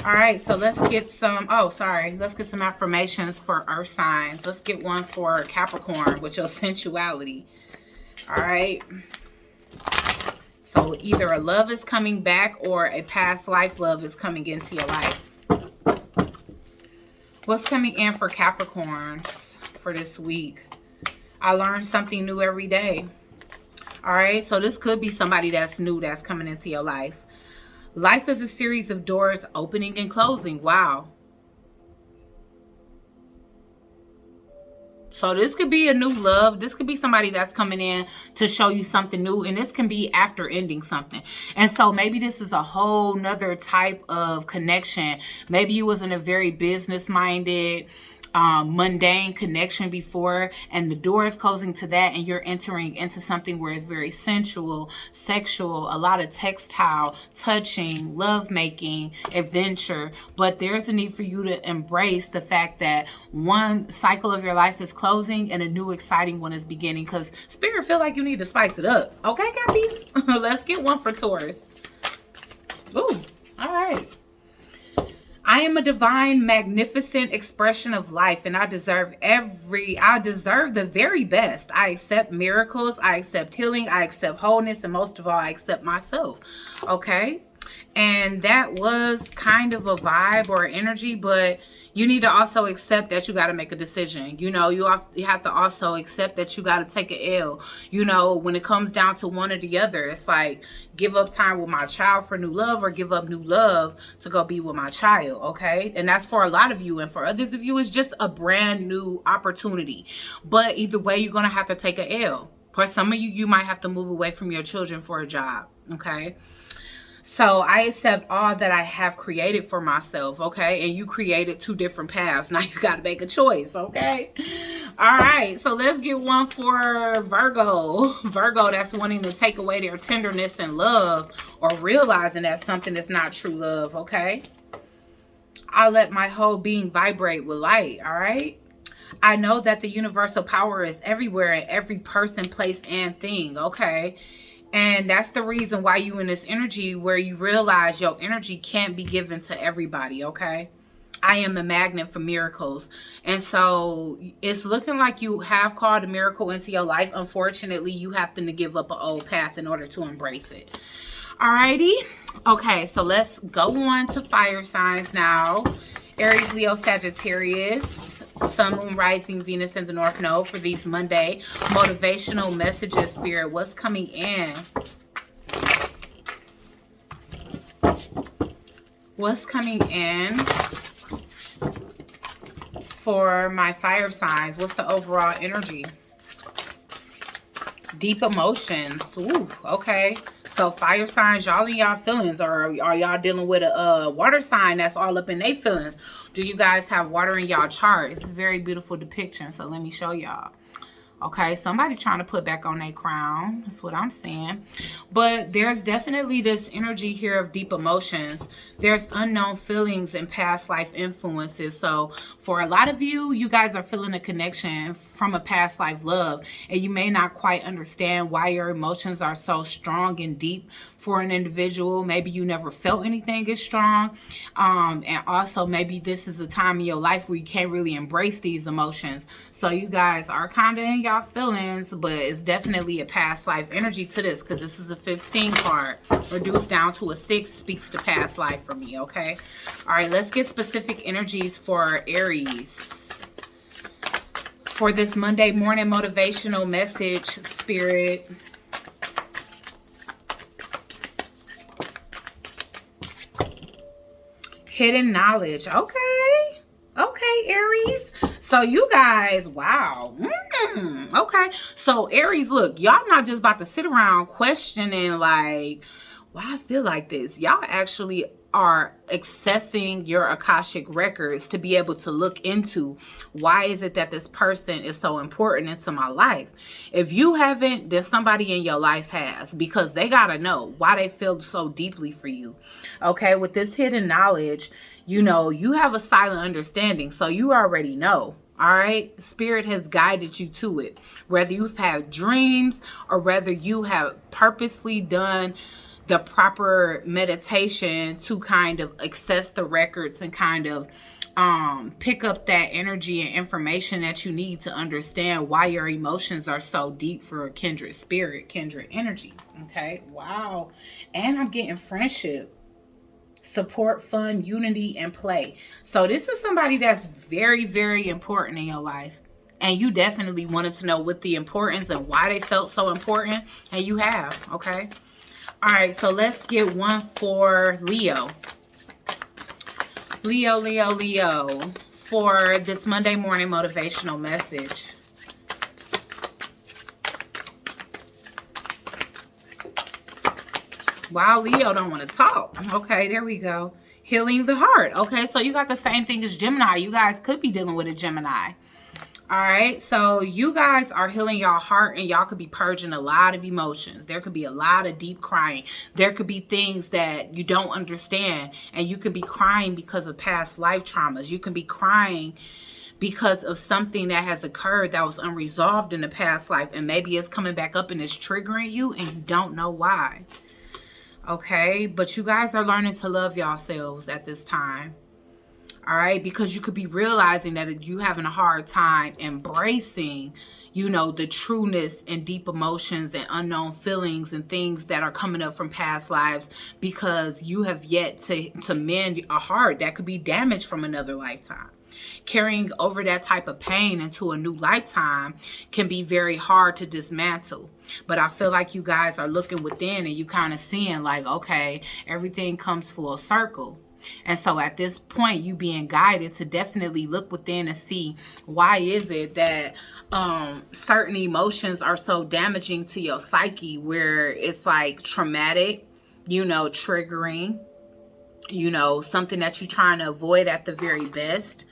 All right. So let's get some. Let's get some affirmations for earth signs. Let's get one for Capricorn with your sensuality. All right. So either a love is coming back or a past life love is coming into your life. What's coming in for Capricorns for this week? I learn something new every day. All right, so this could be somebody that's new that's coming into your life. Life is a series of doors opening and closing. Wow. So this could be a new love. This could be somebody that's coming in to show you something new. And this can be after ending something. And so maybe this is a whole nother type of connection. Maybe you was in a very business-minded, mundane connection before, and the door is closing to that, and you're entering into something where it's very sensual, sexual, a lot of textile, touching, love making, adventure. But there's a need for you to embrace the fact that one cycle of your life is closing and a new exciting one is beginning, because Spirit feel like you need to spice it up. Okay, guys? Let's get one for Taurus. Ooh, all right. I am a divine, magnificent expression of life, and I deserve the very best. I accept miracles, I accept healing, I accept wholeness, and most of all, I accept myself. Okay? And that was kind of a vibe or energy, but you need to also accept that you got to make a decision. You know, you have to also accept that you got to take an L. You know, when it comes down to one or the other, it's like give up time with my child for new love, or give up new love to go be with my child. Okay. And that's for a lot of you. And for others of you, it's just a brand new opportunity. But either way, you're going to have to take an L. For some of you, you might have to move away from your children for a job. Okay. So I accept all that I have created for myself, okay? And you created two different paths. Now you got to make a choice, okay? All right, so let's get one for Virgo. Virgo that's wanting to take away their tenderness and love, or realizing that something is not true love, okay? I'll let my whole being vibrate with light, all right? I know that the universal power is everywhere in every person, place, and thing, okay? And that's the reason why you in this energy where you realize your energy can't be given to everybody, okay? I am a magnet for miracles. And so it's looking like you have called a miracle into your life. Unfortunately, you have to give up an old path in order to embrace it. Alrighty. Okay, so let's go on to fire signs now. Aries, Leo, Sagittarius, Sun, Moon, Rising, Venus in the North Node for these Monday motivational messages, Spirit. What's coming in? What's coming in for my fire signs? What's the overall energy? Deep emotions. Ooh, okay. So fire signs, y'all in y'all feelings, or are y'all dealing with a water sign that's all up in their feelings? Do you guys have water in y'all chart? It's a very beautiful depiction, so let me show y'all. Okay, somebody trying to put back on their crown. That's what I'm saying. But there's definitely this energy here of deep emotions. There's unknown feelings and past life influences. So for a lot of you, you guys are feeling a connection from a past life love. And you may not quite understand why your emotions are so strong and deep for an individual. Maybe you never felt anything as strong. And also maybe this is a time in your life where you can't really embrace these emotions. So you guys are kind of in your y'all feelings, but it's definitely a past life energy to this, because this is a 15 card. Reduced down to a 6 speaks to past life for me, okay? All right, let's get specific energies for Aries. For this Monday morning motivational message, Spirit. Hidden knowledge. Okay. Okay, Aries. So you guys, wow. Okay. So Aries, look, y'all not just about to sit around questioning like, why I feel like this. Y'all actually are accessing your Akashic records to be able to look into why is it that this person is so important into my life. If you haven't, then somebody in your life has, because they got to know why they feel so deeply for you. Okay, with this hidden knowledge, you know, you have a silent understanding, so you already know. All right, Spirit has guided you to it, whether you've had dreams or whether you have purposely done the proper meditation to kind of access the records and kind of pick up that energy and information that you need to understand why your emotions are so deep for a kindred spirit, kindred energy. Okay, wow. And I'm getting friendship, support, fun, unity, and play. So this is somebody that's very, very important in your life. And you definitely wanted to know what the importance and why they felt so important. And you have, okay? All right, so let's get one for Leo. Leo, for this Monday morning motivational message. Wow, Leo don't want to talk. Okay, there we go. Healing the heart. Okay, so you got the same thing as Gemini. You guys could be dealing with a Gemini. All right, so you guys are healing your heart, and y'all could be purging a lot of emotions. There could be a lot of deep crying. There could be things that you don't understand, and you could be crying because of past life traumas. You can be crying because of something that has occurred that was unresolved in the past life, and maybe it's coming back up and it's triggering you, and you don't know why. Okay, but you guys are learning to love yourselves at this time. All right, because you could be realizing that you having a hard time embracing, you know, the trueness and deep emotions and unknown feelings and things that are coming up from past lives, because you have yet to mend a heart that could be damaged from another lifetime. Carrying over that type of pain into a new lifetime can be very hard to dismantle. But I feel like you guys are looking within and you kind of seeing like, okay, everything comes full circle. And so at this point, you being guided to definitely look within and see why is it that certain emotions are so damaging to your psyche, where it's like traumatic, you know, triggering, you know, something that you're trying to avoid at the very best.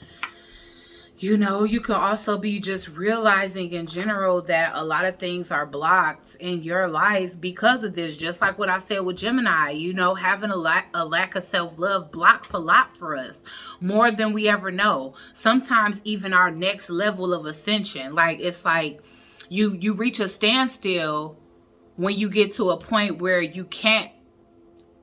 You know, you can also be just realizing in general that a lot of things are blocked in your life because of this. Just like what I said with Gemini, you know, having a lack of self-love blocks a lot for us, more than we ever know. Sometimes even our next level of ascension, like it's like you reach a standstill when you get to a point where you can't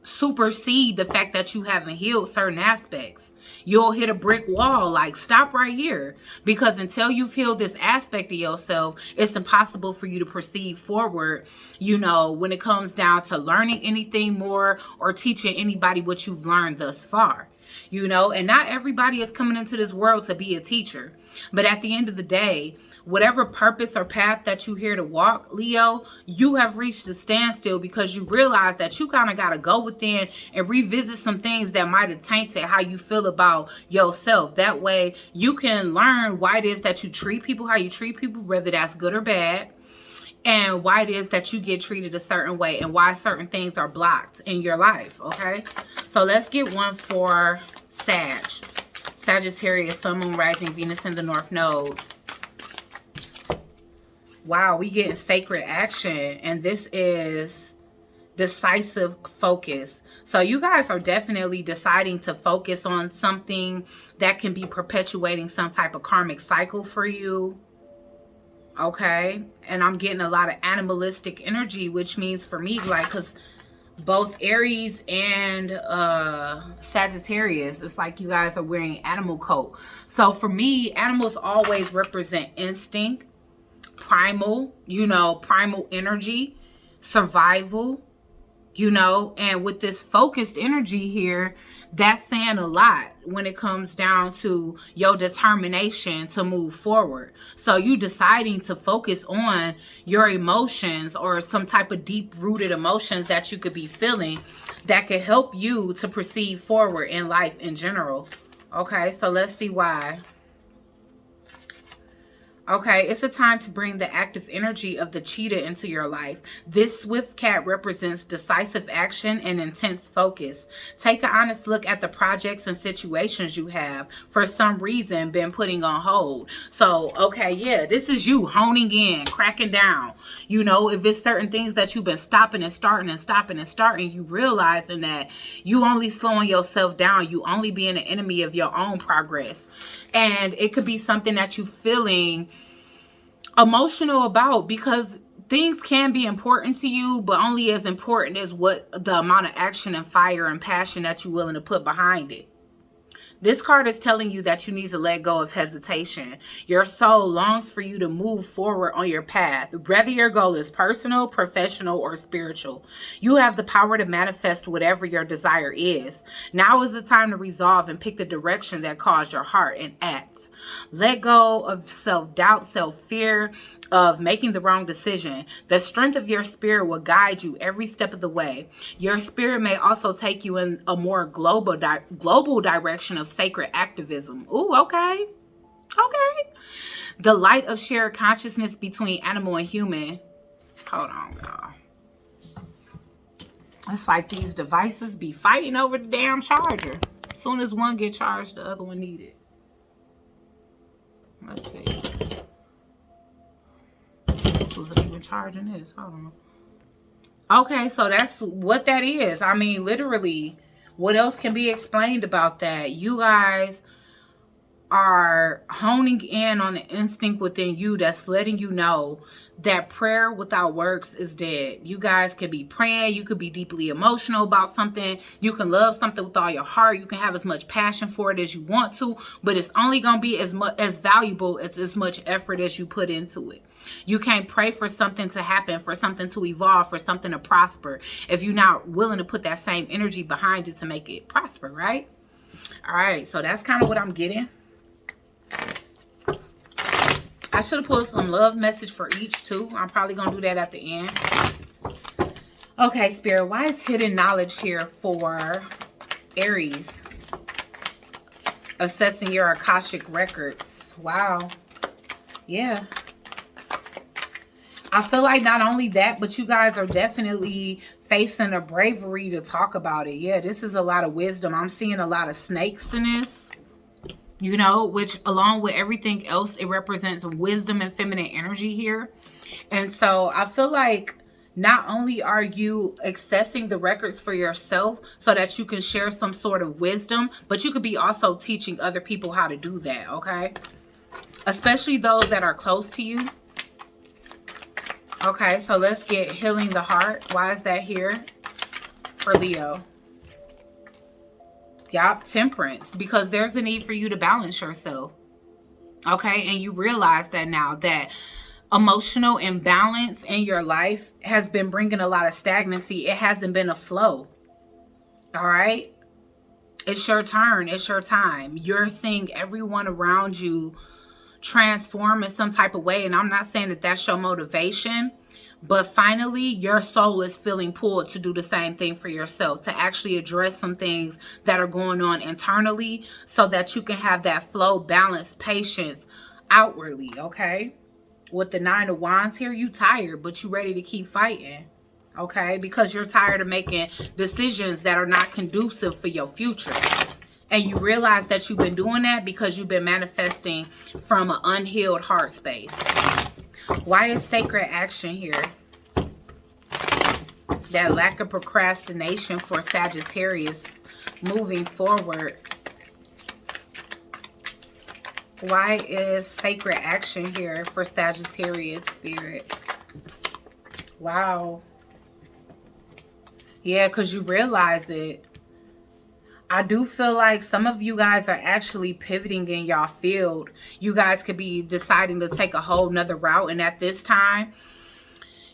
supersede the fact that you haven't healed certain aspects. You'll hit a brick wall, like stop right here, because until you've healed this aspect of yourself, it's impossible for you to proceed forward, you know, when it comes down to learning anything more or teaching anybody what you've learned thus far. You know, and not everybody is coming into this world to be a teacher. But at the end of the day, whatever purpose or path that you're here to walk, Leo, you have reached a standstill because you realize that you kind of got to go within and revisit some things that might have tainted how you feel about yourself. That way you can learn why it is that you treat people how you treat people, whether that's good or bad, and why it is that you get treated a certain way and why certain things are blocked in your life, okay? So let's get one for Sagittarius, Sun, Moon, Rising, Venus in the North Node. Wow, we getting sacred action, and this is decisive focus. So you guys are definitely deciding to focus on something that can be perpetuating some type of karmic cycle for you. Okay, and I'm getting a lot of animalistic energy, which means for me, like, because both Aries and Sagittarius, it's like you guys are wearing animal coat. So for me, animals always represent instinct, primal, you know, primal energy, survival, you know, and with this focused energy here, that's saying a lot when it comes down to your determination to move forward. So you deciding to focus on your emotions or some type of deep rooted emotions that you could be feeling that could help you to proceed forward in life in general. Okay, so let's see why. Okay, it's a time to bring the active energy of the cheetah into your life. This swift cat represents decisive action and intense focus. Take an honest look at the projects and situations you have, for some reason, been putting on hold. So, okay, yeah, this is you honing in, cracking down. You know, if it's certain things that you've been stopping and starting and stopping and starting, you realizing that you only slowing yourself down, you only being an enemy of your own progress. And it could be something that you feeling emotional about, because things can be important to you, but only as important as what the amount of action and fire and passion that you're willing to put behind it. This card is telling you that you need to let go of hesitation. Your soul longs for you to move forward on your path, whether your goal is personal, professional, or spiritual. You have the power to manifest whatever your desire is. Now is the time to resolve and pick the direction that calls your heart and act. Let go of self-doubt, self-fear of making the wrong decision. The strength of your spirit will guide you every step of the way. Your spirit may also take you in a more global direction of sacred activism. Ooh, okay. Okay. The light of shared consciousness between animal and human. Hold on, y'all. It's like these devices be fighting over the damn charger. As soon as one get charged, the other one need it. Let's see. This wasn't even charging this. Hold on. Okay, so that's what that is. I mean, literally, what else can be explained about that? You guys are honing in on the instinct within you that's letting you know that prayer without works is dead. You guys could be praying, you could be deeply emotional about something, you can love something with all your heart, you can have as much passion for it as you want to, but it's only going to be as valuable as much effort as you put into it. You can't pray for something to happen, for something to evolve, for something to prosper, if you're not willing to put that same energy behind it to make it prosper, right? All right, so that's kind of what I'm getting. I should have pulled some love message for each too. I'm probably going to do that at the end. Okay, Spirit, why is hidden knowledge here for Aries? Assessing your Akashic records. Wow. Yeah. I feel like not only that, but you guys are definitely facing a bravery to talk about it. Yeah, this is a lot of wisdom. I'm seeing a lot of snakes in this. You know, which along with everything else, it represents wisdom and feminine energy here. And so I feel like not only are you accessing the records for yourself so that you can share some sort of wisdom, but you could be also teaching other people how to do that, okay? Especially those that are close to you. Okay, so let's get healing the heart. Why is that here for Leo? Yup, temperance, because there's a need for you to balance yourself. Okay, and you realize that now that emotional imbalance in your life has been bringing a lot of stagnancy. It hasn't been a flow. All right, it's your turn. It's your time. You're seeing everyone around you transform in some type of way, and I'm not saying that that's your motivation. But finally, your soul is feeling pulled to do the same thing for yourself, to actually address some things that are going on internally so that you can have that flow, balance, patience outwardly, okay? With the 9 of Wands here, you tired, but you ready to keep fighting, okay? Because you're tired of making decisions that are not conducive for your future. And you realize that you've been doing that because you've been manifesting from an unhealed heart space. Why is sacred action here? That lack of procrastination for Sagittarius moving forward. Why is sacred action here for Sagittarius, Spirit? Wow. Yeah, because you realize it. I do feel like some of you guys are actually pivoting in y'all field. You guys could be deciding to take a whole nother route. And at this time,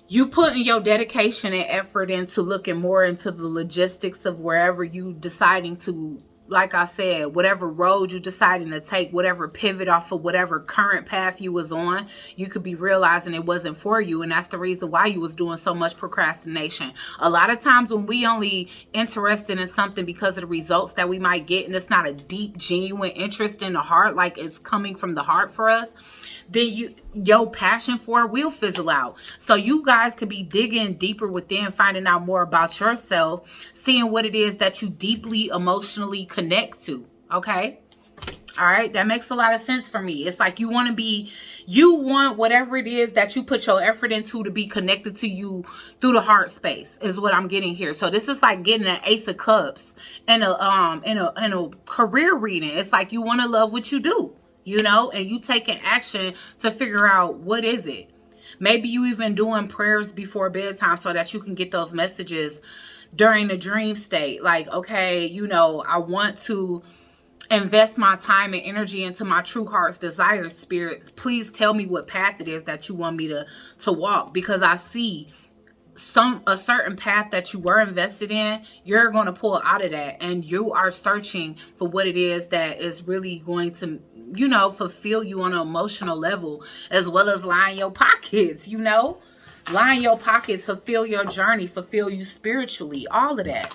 you putting your dedication and effort into looking more into the logistics of wherever you deciding to, like I said, whatever road you deciding to take, whatever pivot off of whatever current path you was on, you could be realizing it wasn't for you. And that's the reason why you was doing so much procrastination. A lot of times when we only interested in something because of the results that we might get, and it's not a deep, genuine interest in the heart, like it's coming from the heart for us, then your passion for it will fizzle out. So you guys could be digging deeper within, finding out more about yourself, seeing what it is that you deeply emotionally connect to. Okay. All right. That makes a lot of sense for me. It's like you want whatever it is that you put your effort into to be connected to you through the heart space is what I'm getting here. So this is like getting an Ace of Cups and a career reading. It's like you want to love what you do, you know, and you taking action to figure out what is it. Maybe you even doing prayers before bedtime so that you can get those messages during the dream state. Like, okay, you know, I want to invest my time and energy into my true heart's desire, spirit. Please tell me what path it is that you want me to walk, because I see a certain path that you were invested in. You're going to pull out of that, and you are searching for what it is that is really going to, you know, fulfill you on an emotional level, as well as line your pockets, you know, line your pockets, fulfill your journey, fulfill you spiritually, all of that.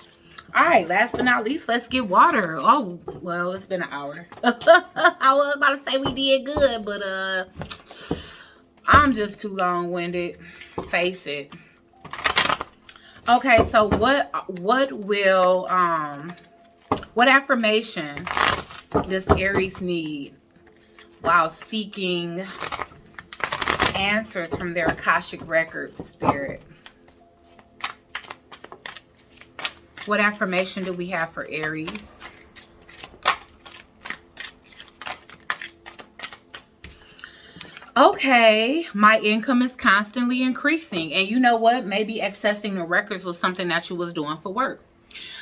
All right, last but not least, let's get water. Oh, well, it's been an hour. I was about to say we did good, but I'm just too long-winded. Face it. Okay, so what affirmation does Aries need while seeking answers from their Akashic Records, Spirit? What affirmation do we have for Aries? Okay, my income is constantly increasing. And you know what? Maybe accessing the records was something that you was doing for work.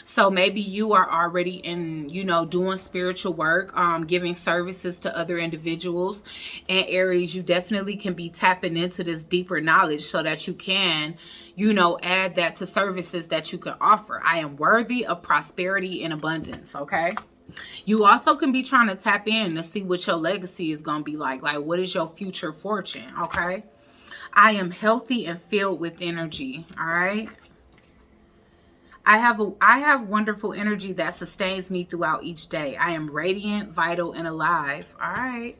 So maybe you are already in, you know, doing spiritual work, giving services to other individuals. And Aries, you definitely can be tapping into this deeper knowledge so that you can, you know, add that to services that you can offer. I am worthy of prosperity and abundance. Okay. You also can be trying to tap in to see what your legacy is going to be like. Like, what is your future fortune? Okay. I am healthy and filled with energy. All right. I have wonderful energy that sustains me throughout each day. I am radiant, vital, and alive. All right.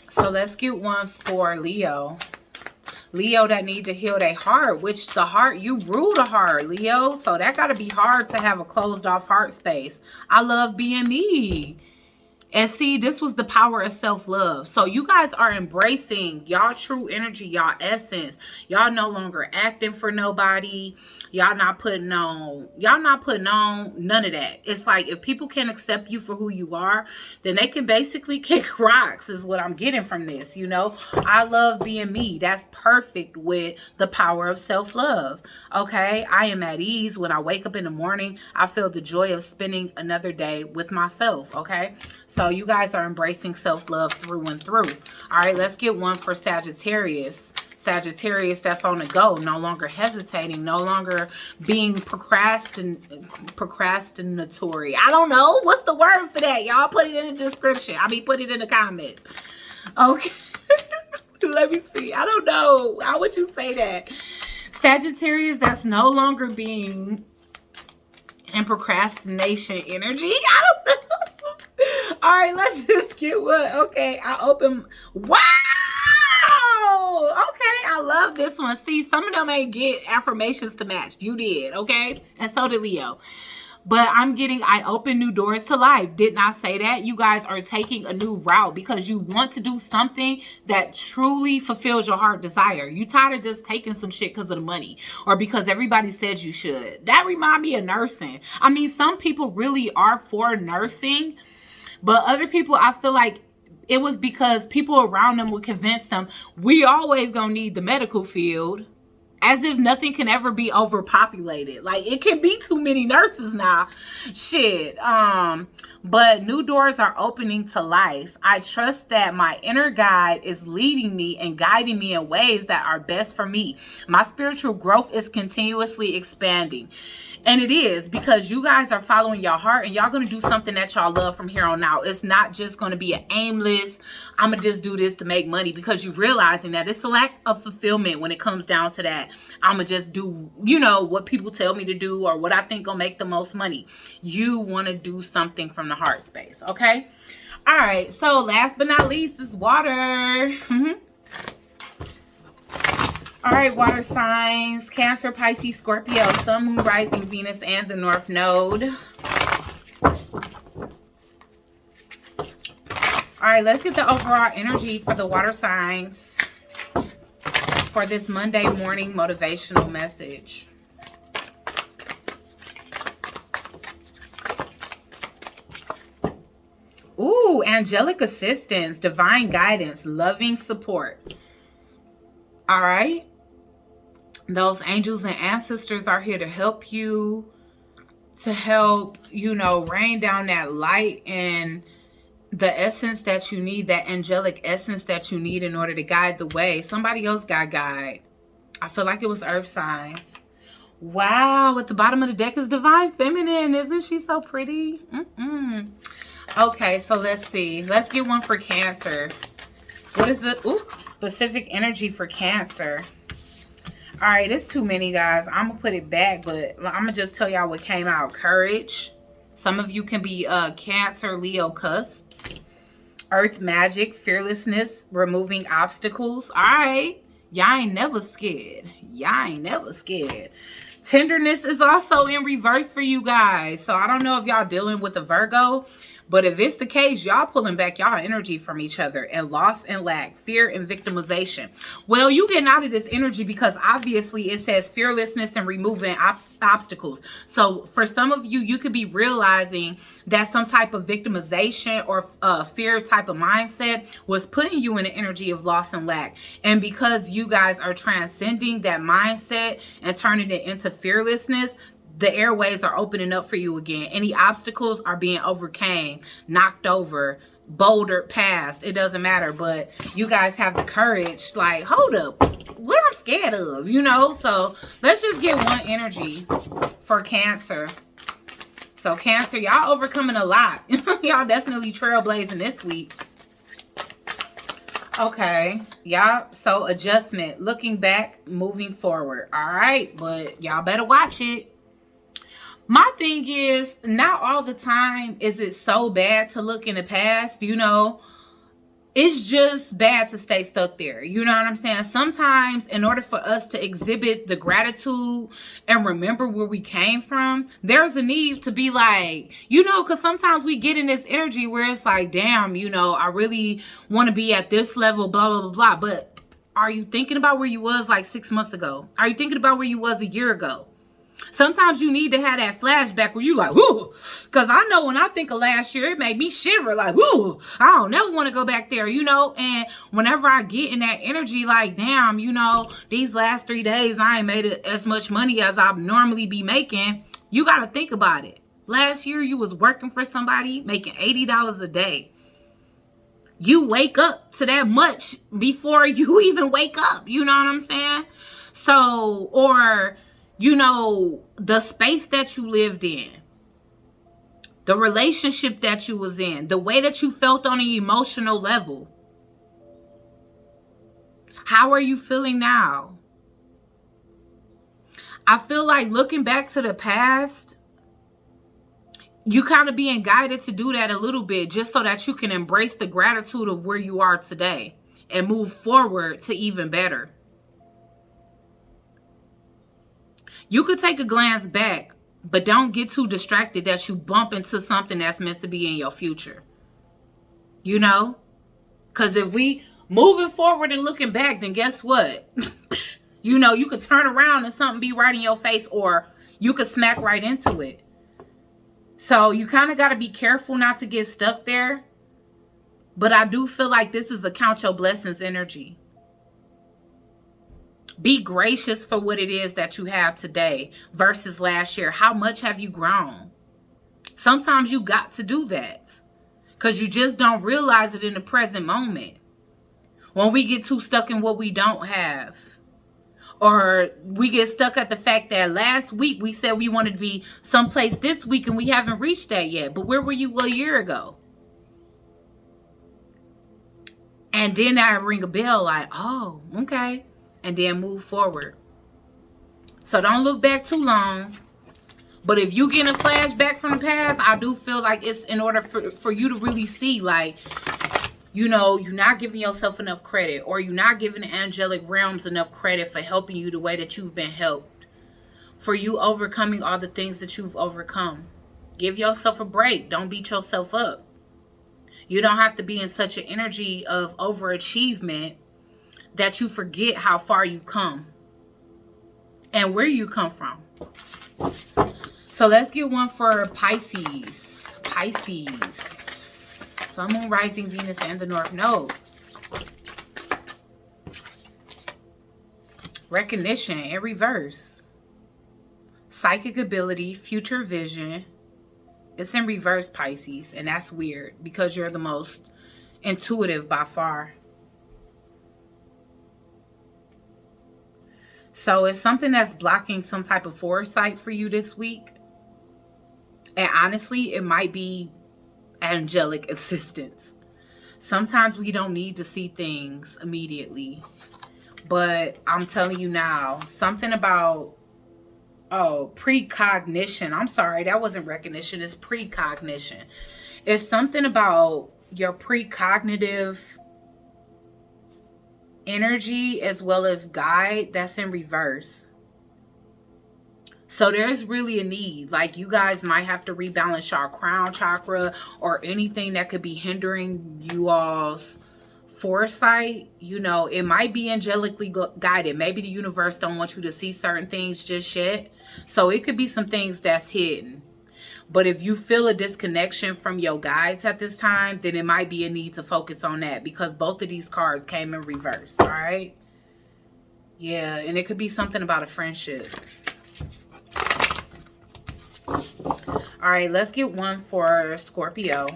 So let's get one for Leo. Leo that need to heal their heart, which the heart, you rule the heart, Leo. So that got to be hard to have a closed off heart space. I love being me. And see, this was the power of self-love. So you guys are embracing y'all true energy, y'all essence. Y'all no longer acting for nobody. Y'all not putting on none of that. It's like if people can't accept you for who you are, then they can basically kick rocks is what I'm getting from this, you know. I love being me. That's perfect with the power of self-love. Okay, I am at ease when I wake up in the morning. I feel the joy of spending another day with myself. Okay, so you guys are embracing self-love through and through. All right, let's get one for Sagittarius. Sagittarius that's on the go, no longer hesitating, no longer being procrastinatory. I don't know. What's the word for that? Y'all put it in the description. Put it in the comments. Okay. Let me see. I don't know. How would you say that? Sagittarius that's no longer being in procrastination energy. I don't know. All right, let's just get one. Okay, I open. Wow. Okay, I love this one. See, some of them ain't get affirmations to match. You did, okay? And so did Leo. But I'm getting, I open new doors to life. Did not say that. You guys are taking a new route because you want to do something that truly fulfills your heart desire. You tired of just taking some shit because of the money or because everybody said you should. That remind me of nursing. I mean, some people really are for nursing, but other people, I feel like it was because people around them would convince them, we always gonna need the medical field as if nothing can ever be overpopulated. Like, it can be too many nurses now. Shit. But new doors are opening to life. I trust that my inner guide is leading me and guiding me in ways that are best for me. My spiritual growth is continuously expanding. And it is, because you guys are following your heart and y'all going to do something that y'all love from here on out. It's not just going to be an aimless, I'm going to just do this to make money, because you're realizing that it's a lack of fulfillment when it comes down to that. I'm going to just do, you know, what people tell me to do or what I think will make the most money. You want to do something from the heart space. Okay. All right. So last but not least is water. All right, water signs: Cancer, Pisces, Scorpio, Sun, Moon, Rising, Venus, and the North Node. All right, let's get the overall energy for the water signs for this Monday morning motivational message. Ooh, angelic assistance, divine guidance, loving support. All right. Those angels and ancestors are here to help you, to help, you know, rain down that light and the essence that you need, that angelic essence that you need in order to guide the way. Somebody else got guide. I feel like it was earth signs. Wow, at the bottom of the deck is divine feminine. Isn't she so pretty? Okay, so let's see. Let's get one for Cancer. What is the specific energy for Cancer? All right, it's too many, guys. I'm going to put it back, but I'm going to just tell y'all what came out. Courage. Some of you can be Cancer, Leo cusps. Earth magic, fearlessness, removing obstacles. All right. Y'all ain't never scared. Y'all ain't never scared. Tenderness is also in reverse for you guys. So I don't know if y'all dealing with a Virgo, but if it's the case, y'all pulling back y'all energy from each other. And loss and lack, fear and victimization. Well, you getting out of this energy because obviously it says fearlessness and removing obstacles. So for some of you, you could be realizing that some type of victimization or fear type of mindset was putting you in the energy of loss and lack. And because you guys are transcending that mindset and turning it into fearlessness, the airways are opening up for you again. Any obstacles are being overcame, knocked over, bouldered past. It doesn't matter. But you guys have the courage. Like, hold up. What I'm scared of, you know? So let's just get one energy for Cancer. So Cancer, y'all overcoming a lot. Y'all definitely trailblazing this week. Okay, y'all. So adjustment, looking back, moving forward. All right, but y'all better watch it. My thing is, not all the time is it so bad to look in the past, you know. It's just bad to stay stuck there. You know what I'm saying? Sometimes in order for us to exhibit the gratitude and remember where we came from, there's a need to be like, you know, because sometimes we get in this energy where it's like, damn, you know, I really want to be at this level, blah, blah, blah, blah. But are you thinking about where you was like 6 months ago? Are you thinking about where you was a year ago? Sometimes you need to have that flashback where you like, whoo, because I know when I think of last year, it made me shiver like, whoo, I don't never want to go back there, you know. And whenever I get in that energy, like, damn, you know, these last 3 days, I ain't made as much money as I normally be making. You got to think about it. Last year, you was working for somebody making $80 a day. You wake up to that much before you even wake up. You know what I'm saying? So, or, you know, the space that you lived in, the relationship that you was in, the way that you felt on an emotional level. How are you feeling now? I feel like looking back to the past, you kind of being guided to do that a little bit just so that you can embrace the gratitude of where you are today and move forward to even better. You could take a glance back, but don't get too distracted that you bump into something that's meant to be in your future. You know? Because if we moving forward and looking back, then guess what? You know, you could turn around and something be right in your face, or you could smack right into it. So you kind of got to be careful not to get stuck there. But I do feel like this is a count your blessings energy. Be gracious for what it is that you have today versus last year. How much have you grown? Sometimes you got to do that because you just don't realize it in the present moment. When we get too stuck in what we don't have, or we get stuck at the fact that last week we said we wanted to be someplace this week and we haven't reached that yet. But where were you a year ago? And then I ring a bell like, oh, okay. And then move forward. So don't look back too long. But if you get a flashback from the past, I do feel like it's in order for you to really see, like, you know, you're not giving yourself enough credit, or you're not giving the angelic realms enough credit for helping you the way that you've been helped, for you overcoming all the things that you've overcome. Give yourself a break. Don't beat yourself up. You don't have to be in such an energy of overachievement that you forget how far you've come and where you come from. So let's get one for Pisces. Pisces. Sun, Moon, Rising, Venus, and the North Node. Recognition in reverse. Psychic ability, future vision. It's in reverse, Pisces. And that's weird because you're the most intuitive by far. So it's something that's blocking some type of foresight for you this week. And honestly, it might be angelic assistance. Sometimes we don't need to see things immediately. But I'm telling you now, something about, precognition. I'm sorry, that wasn't recognition. It's precognition. It's something about your precognitive energy as well as guide that's in reverse. So there's really a need. Like, you guys might have to rebalance your crown chakra or anything that could be hindering you all's foresight. You know, it might be angelically guided. Maybe the universe don't want you to see certain things just yet. So it could be some things that's hidden. But if you feel a disconnection from your guides at this time, then it might be a need to focus on that, because both of these cards came in reverse. All right. Yeah. And it could be something about a friendship. All right, let's get one for Scorpio.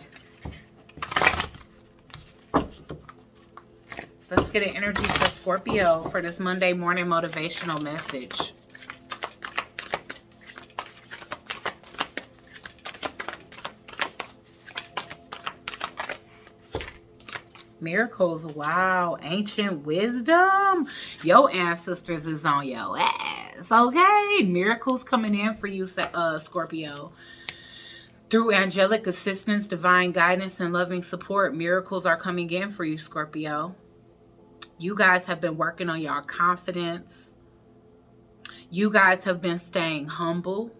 Let's get an energy for Scorpio for this Monday morning motivational message. Miracles. Wow. Ancient wisdom. Your ancestors is on your ass. Okay. Miracles coming in for you, Scorpio. Through angelic assistance, divine guidance, and loving support, miracles are coming in for you, Scorpio. You guys have been working on your confidence. You guys have been staying humble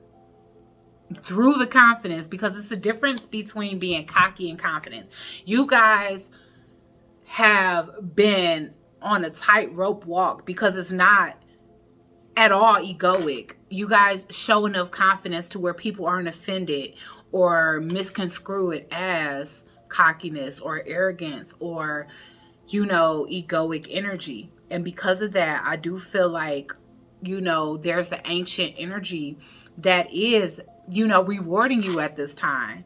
through the confidence, because it's a difference between being cocky and confidence. You guys have been on a tightrope walk because it's not at all egoic. You guys show enough confidence to where people aren't offended or misconstrue it as cockiness or arrogance or, you know, egoic energy. And because of that, I do feel like, you know, there's an ancient energy that is, you know, rewarding you at this time,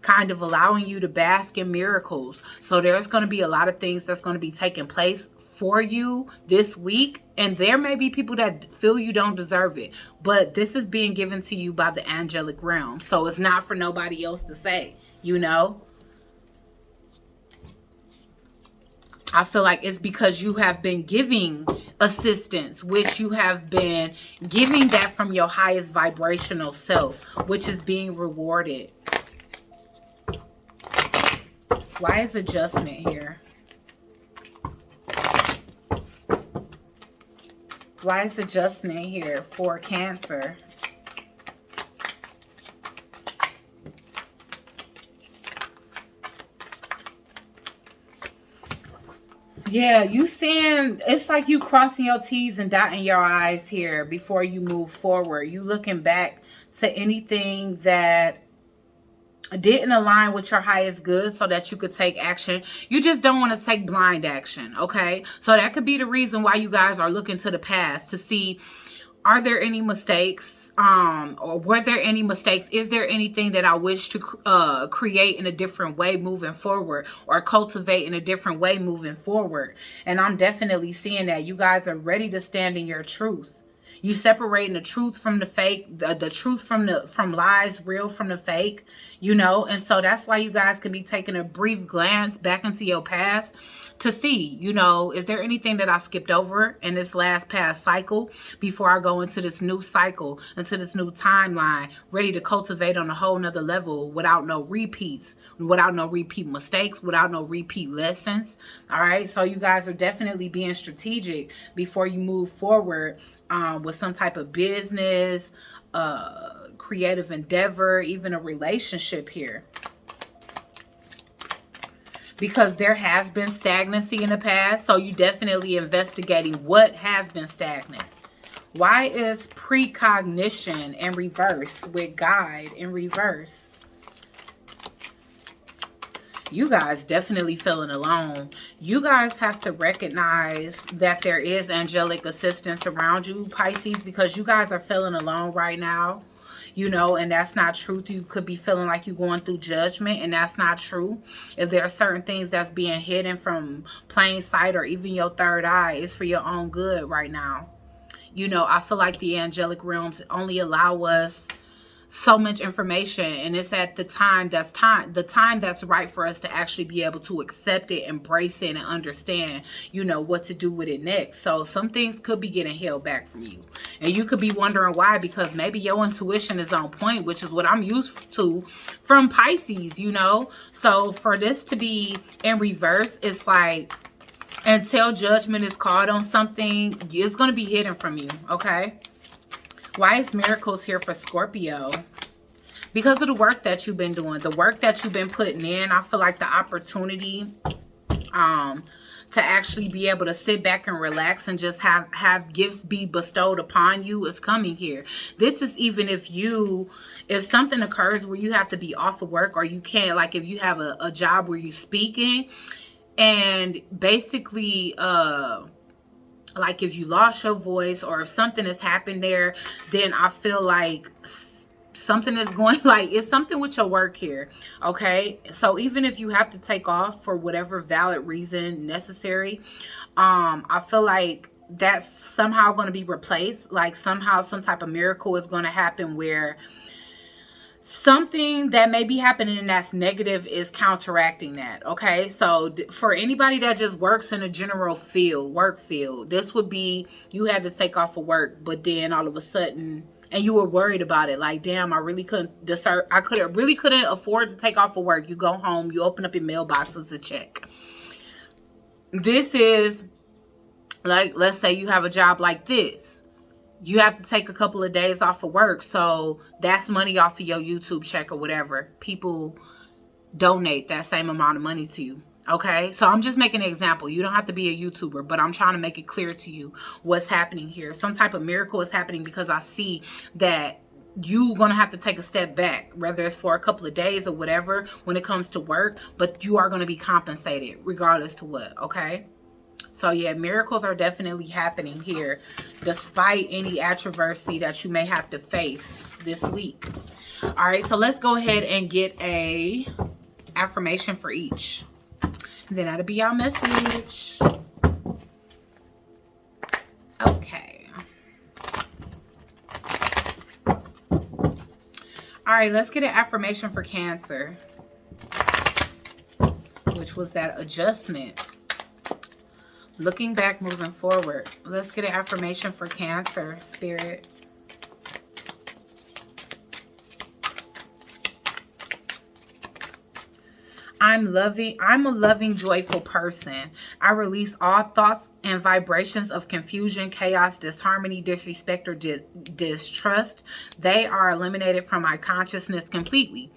kind of allowing you to bask in miracles. So there's going to be a lot of things that's going to be taking place for you this week. And there may be people that feel you don't deserve it, but this is being given to you by the angelic realm. So it's not for nobody else to say, you know. I feel like it's because you have been giving assistance, which you have been giving that from your highest vibrational self, which is being rewarded. Why is adjustment here? Why is adjustment here for Cancer? Yeah, you seeing, it's like you crossing your T's and dotting your I's here before you move forward. You looking back to anything that didn't align with your highest good so that you could take action. You just don't want to take blind action, okay? So that could be the reason why you guys are looking to the past to see, are there any mistakes, or were there any mistakes? Is there anything that I wish to create in a different way moving forward, or cultivate in a different way moving forward? And I'm definitely seeing that you guys are ready to stand in your truth. You separating the truth from the fake, the truth from lies, real from the fake, you know. And so that's why you guys can be taking a brief glance back into your past to see, you know, is there anything that I skipped over in this last past cycle before I go into this new cycle, into this new timeline, ready to cultivate on a whole nother level without no repeats, without no repeat mistakes, without no repeat lessons. All right. So you guys are definitely being strategic before you move forward with some type of business, creative endeavor, even a relationship here. Because there has been stagnancy in the past. So you definitely investigating what has been stagnant. Why is precognition in reverse with guide in reverse? You guys definitely feeling alone. You guys have to recognize that there is angelic assistance around you, Pisces, because you guys are feeling alone right now. You know, and that's not truth. You could be feeling like you're going through judgment, and that's not true. If there are certain things that's being hidden from plain sight or even your third eye, it's for your own good right now. You know, I feel like the angelic realms only allow us so much information, and it's at the time that's right for us to actually be able to accept it, embrace it, and understand, you know, what to do with it next. So some things could be getting held back from you, and you could be wondering why, because maybe your intuition is on point, which is what I'm used to from Pisces, you know. So for this to be in reverse, it's like until judgment is called on something, it's going to be hidden from you, okay? Why is miracles here for Scorpio? Because of the work that you've been doing, the work that you've been putting in. I feel like the opportunity to actually be able to sit back and relax and just have gifts be bestowed upon you is coming here. This is even if something occurs where you have to be off of work, or you can't, like if you have a job where you're speaking, and basically like if you lost your voice, or if something has happened there, then I feel like something is going, like it's something with your work here, okay? So even if you have to take off for whatever valid reason necessary, I feel like that's somehow going to be replaced. Like somehow some type of miracle is going to happen where something that may be happening and that's negative is counteracting that, okay? So for anybody that just works in a general work field, this would be, you had to take off of work, but then all of a sudden, and you were worried about it, like, damn, I really couldn't afford to take off of work. You go home, you open up your mailbox, it's a check. This is like, let's say you have a job like this. You have to take a couple of days off of work. So that's money off of your YouTube check or whatever. People donate that same amount of money to you. Okay. So I'm just making an example. You don't have to be a YouTuber, but I'm trying to make it clear to you what's happening here. Some type of miracle is happening because I see that you're going to have to take a step back, whether it's for a couple of days or whatever when it comes to work, but you are going to be compensated regardless to what. Okay. So yeah, miracles are definitely happening here, despite any adversity that you may have to face this week. All right, so let's go ahead and get a affirmation for each. Then that'll be our message. Okay. All right, let's get an affirmation for Cancer, which was that adjustment. Looking back, moving forward. Let's get an affirmation for Cancer, Spirit. I'm a loving, joyful person. I release all thoughts and vibrations of confusion, chaos, disharmony, disrespect, or distrust. They are eliminated from my consciousness completely.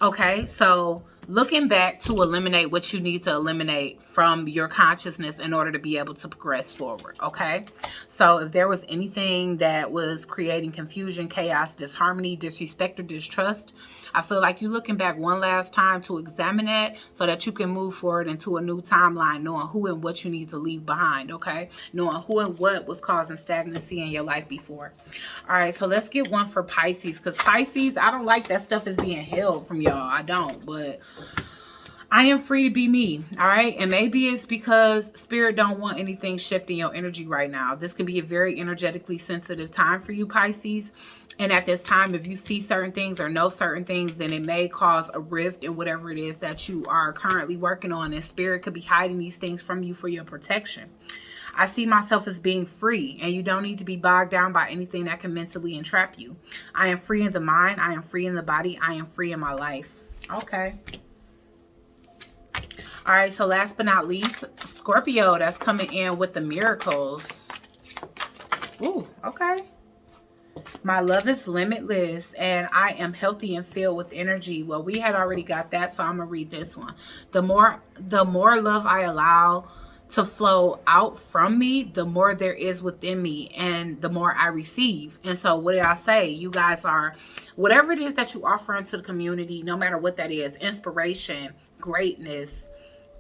Okay, so looking back to eliminate what you need to eliminate from your consciousness in order to be able to progress forward, okay? So if there was anything that was creating confusion, chaos, disharmony, disrespect, or distrust, I feel like you're looking back one last time to examine that so that you can move forward into a new timeline, knowing who and what you need to leave behind, okay? Knowing who and what was causing stagnancy in your life before. All right, so let's get one for Pisces, because Pisces, I don't like that stuff is being held from y'all. I don't, but I am free to be me, all right? And maybe it's because Spirit don't want anything shifting your energy right now. This can be a very energetically sensitive time for you, Pisces. And at this time, if you see certain things or know certain things, then it may cause a rift in whatever it is that you are currently working on. And Spirit could be hiding these things from you for your protection. I see myself as being free, and you don't need to be bogged down by anything that can mentally entrap you. I am free in the mind. I am free in the body. I am free in my life. Okay. All right, so last but not least, Scorpio, that's coming in with the miracles. Ooh, okay. My love is limitless, and I am healthy and filled with energy. Well, we had already got that, so I'm going to read this one. The more love I allow to flow out from me, the more there is within me, and the more I receive. And so what did I say? You guys are, whatever it is that you offer into the community, no matter what that is, inspiration, greatness,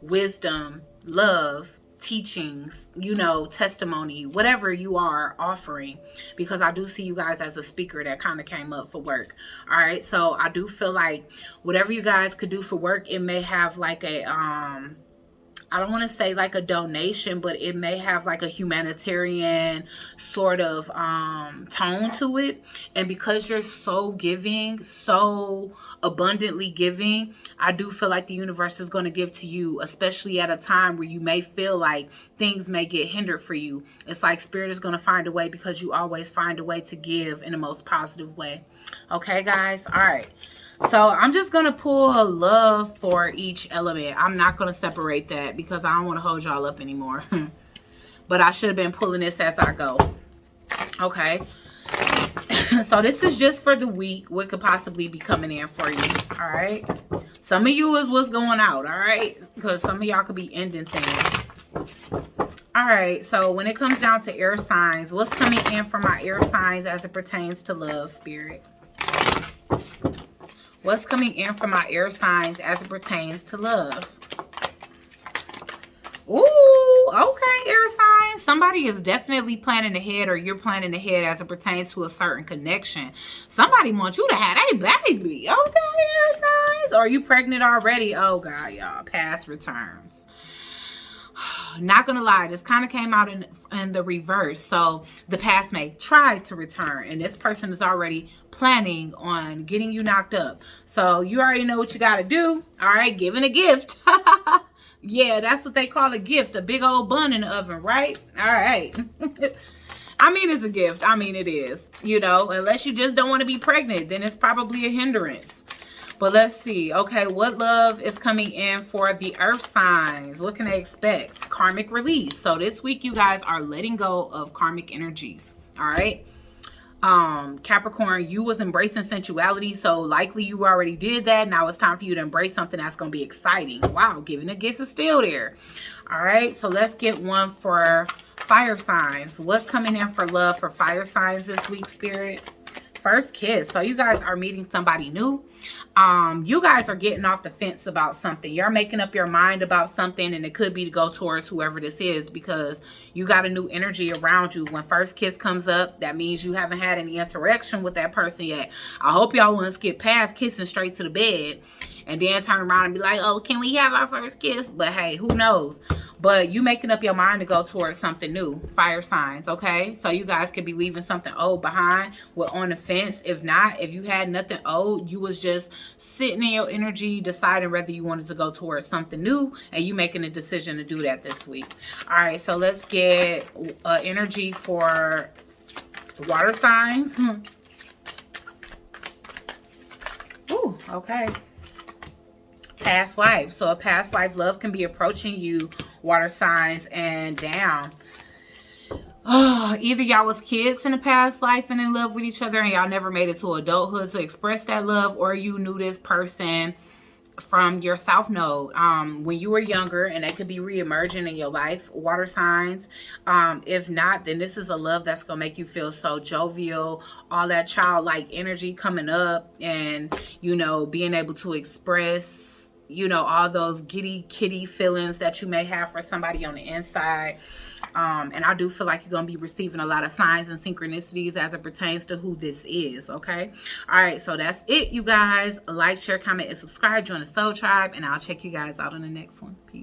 wisdom, love, teachings, you know, testimony, whatever you are offering, because I do see you guys as a speaker that kind of came up for work. All right, so I do feel like whatever you guys could do for work, it may have like a I don't want to say like a donation, but it may have like a humanitarian sort of tone to it. And because you're so giving, so abundantly giving, I do feel like the universe is going to give to you, especially at a time where you may feel like things may get hindered for you. It's like Spirit is going to find a way, because you always find a way to give in the most positive way. Okay, guys? All right. So I'm just going to pull a love for each element. I'm not going to separate that because I don't want to hold y'all up anymore. But I should have been pulling this as I go. Okay. So this is just for the week. What could possibly be coming in for you. All right. Some of you is what's going out. All right. Because some of y'all could be ending things. All right. So when it comes down to air signs, what's coming in for my air signs as it pertains to love, Spirit? What's coming in for my air signs as it pertains to love? Ooh, okay, air signs. Somebody is definitely planning ahead, or you're planning ahead as it pertains to a certain connection. Somebody wants you to have a baby. Okay, air signs. Or are you pregnant already? Oh, God, y'all. Past returns. Not gonna lie, this kind of came out in the reverse. So the past may try to return, and this person is already planning on getting you knocked up. So you already know what you got to do. All right, giving a gift. Yeah, that's what they call a gift, a big old bun in the oven, right? All right. I mean, it's a gift. I mean, it is, you know, unless you just don't want to be pregnant, then it's probably a hindrance. But let's see. Okay, what love is coming in for the earth signs? What can they expect? Karmic release. So this week, you guys are letting go of karmic energies. All right. Capricorn, you was embracing sensuality, so likely you already did that. Now it's time for you to embrace something that's going to be exciting. Wow, giving a gift is still there. All right, so let's get one for fire signs. What's coming in for love for fire signs this week, Spirit? First kiss. So you guys are meeting somebody new. You guys are getting off the fence about something. You're making up your mind about something, and it could be to go towards whoever this is, because you got a new energy around you. When first kiss comes up, that means you haven't had any interaction with that person yet. I hope y'all won't skip past kissing straight to the bed and then turn around and be like, oh, can we have our first kiss? But hey, who knows? But you making up your mind to go towards something new. Fire signs, okay? So you guys could be leaving something old behind. We're on the fence. If not, if you had nothing old, you was just sitting in your energy, deciding whether you wanted to go towards something new, and you making a decision to do that this week. All right, so let's get energy for water signs. Ooh, okay. Past life. So a past life love can be approaching you, water signs, and down. Oh, either y'all was kids in a past life and in love with each other, and y'all never made it to adulthood to express that love, or you knew this person from your south node, when you were younger, and that could be re-emerging in your life, water signs. If not, then this is a love that's gonna make you feel so jovial, all that childlike energy coming up, and being able to express all those giddy kitty feelings that you may have for somebody on the inside. And I do feel like you're going to be receiving a lot of signs and synchronicities as it pertains to who this is. Okay. All right. So that's it, you guys. Like, share, comment, and subscribe. Join the Soul Tribe. And I'll check you guys out on the next one. Peace.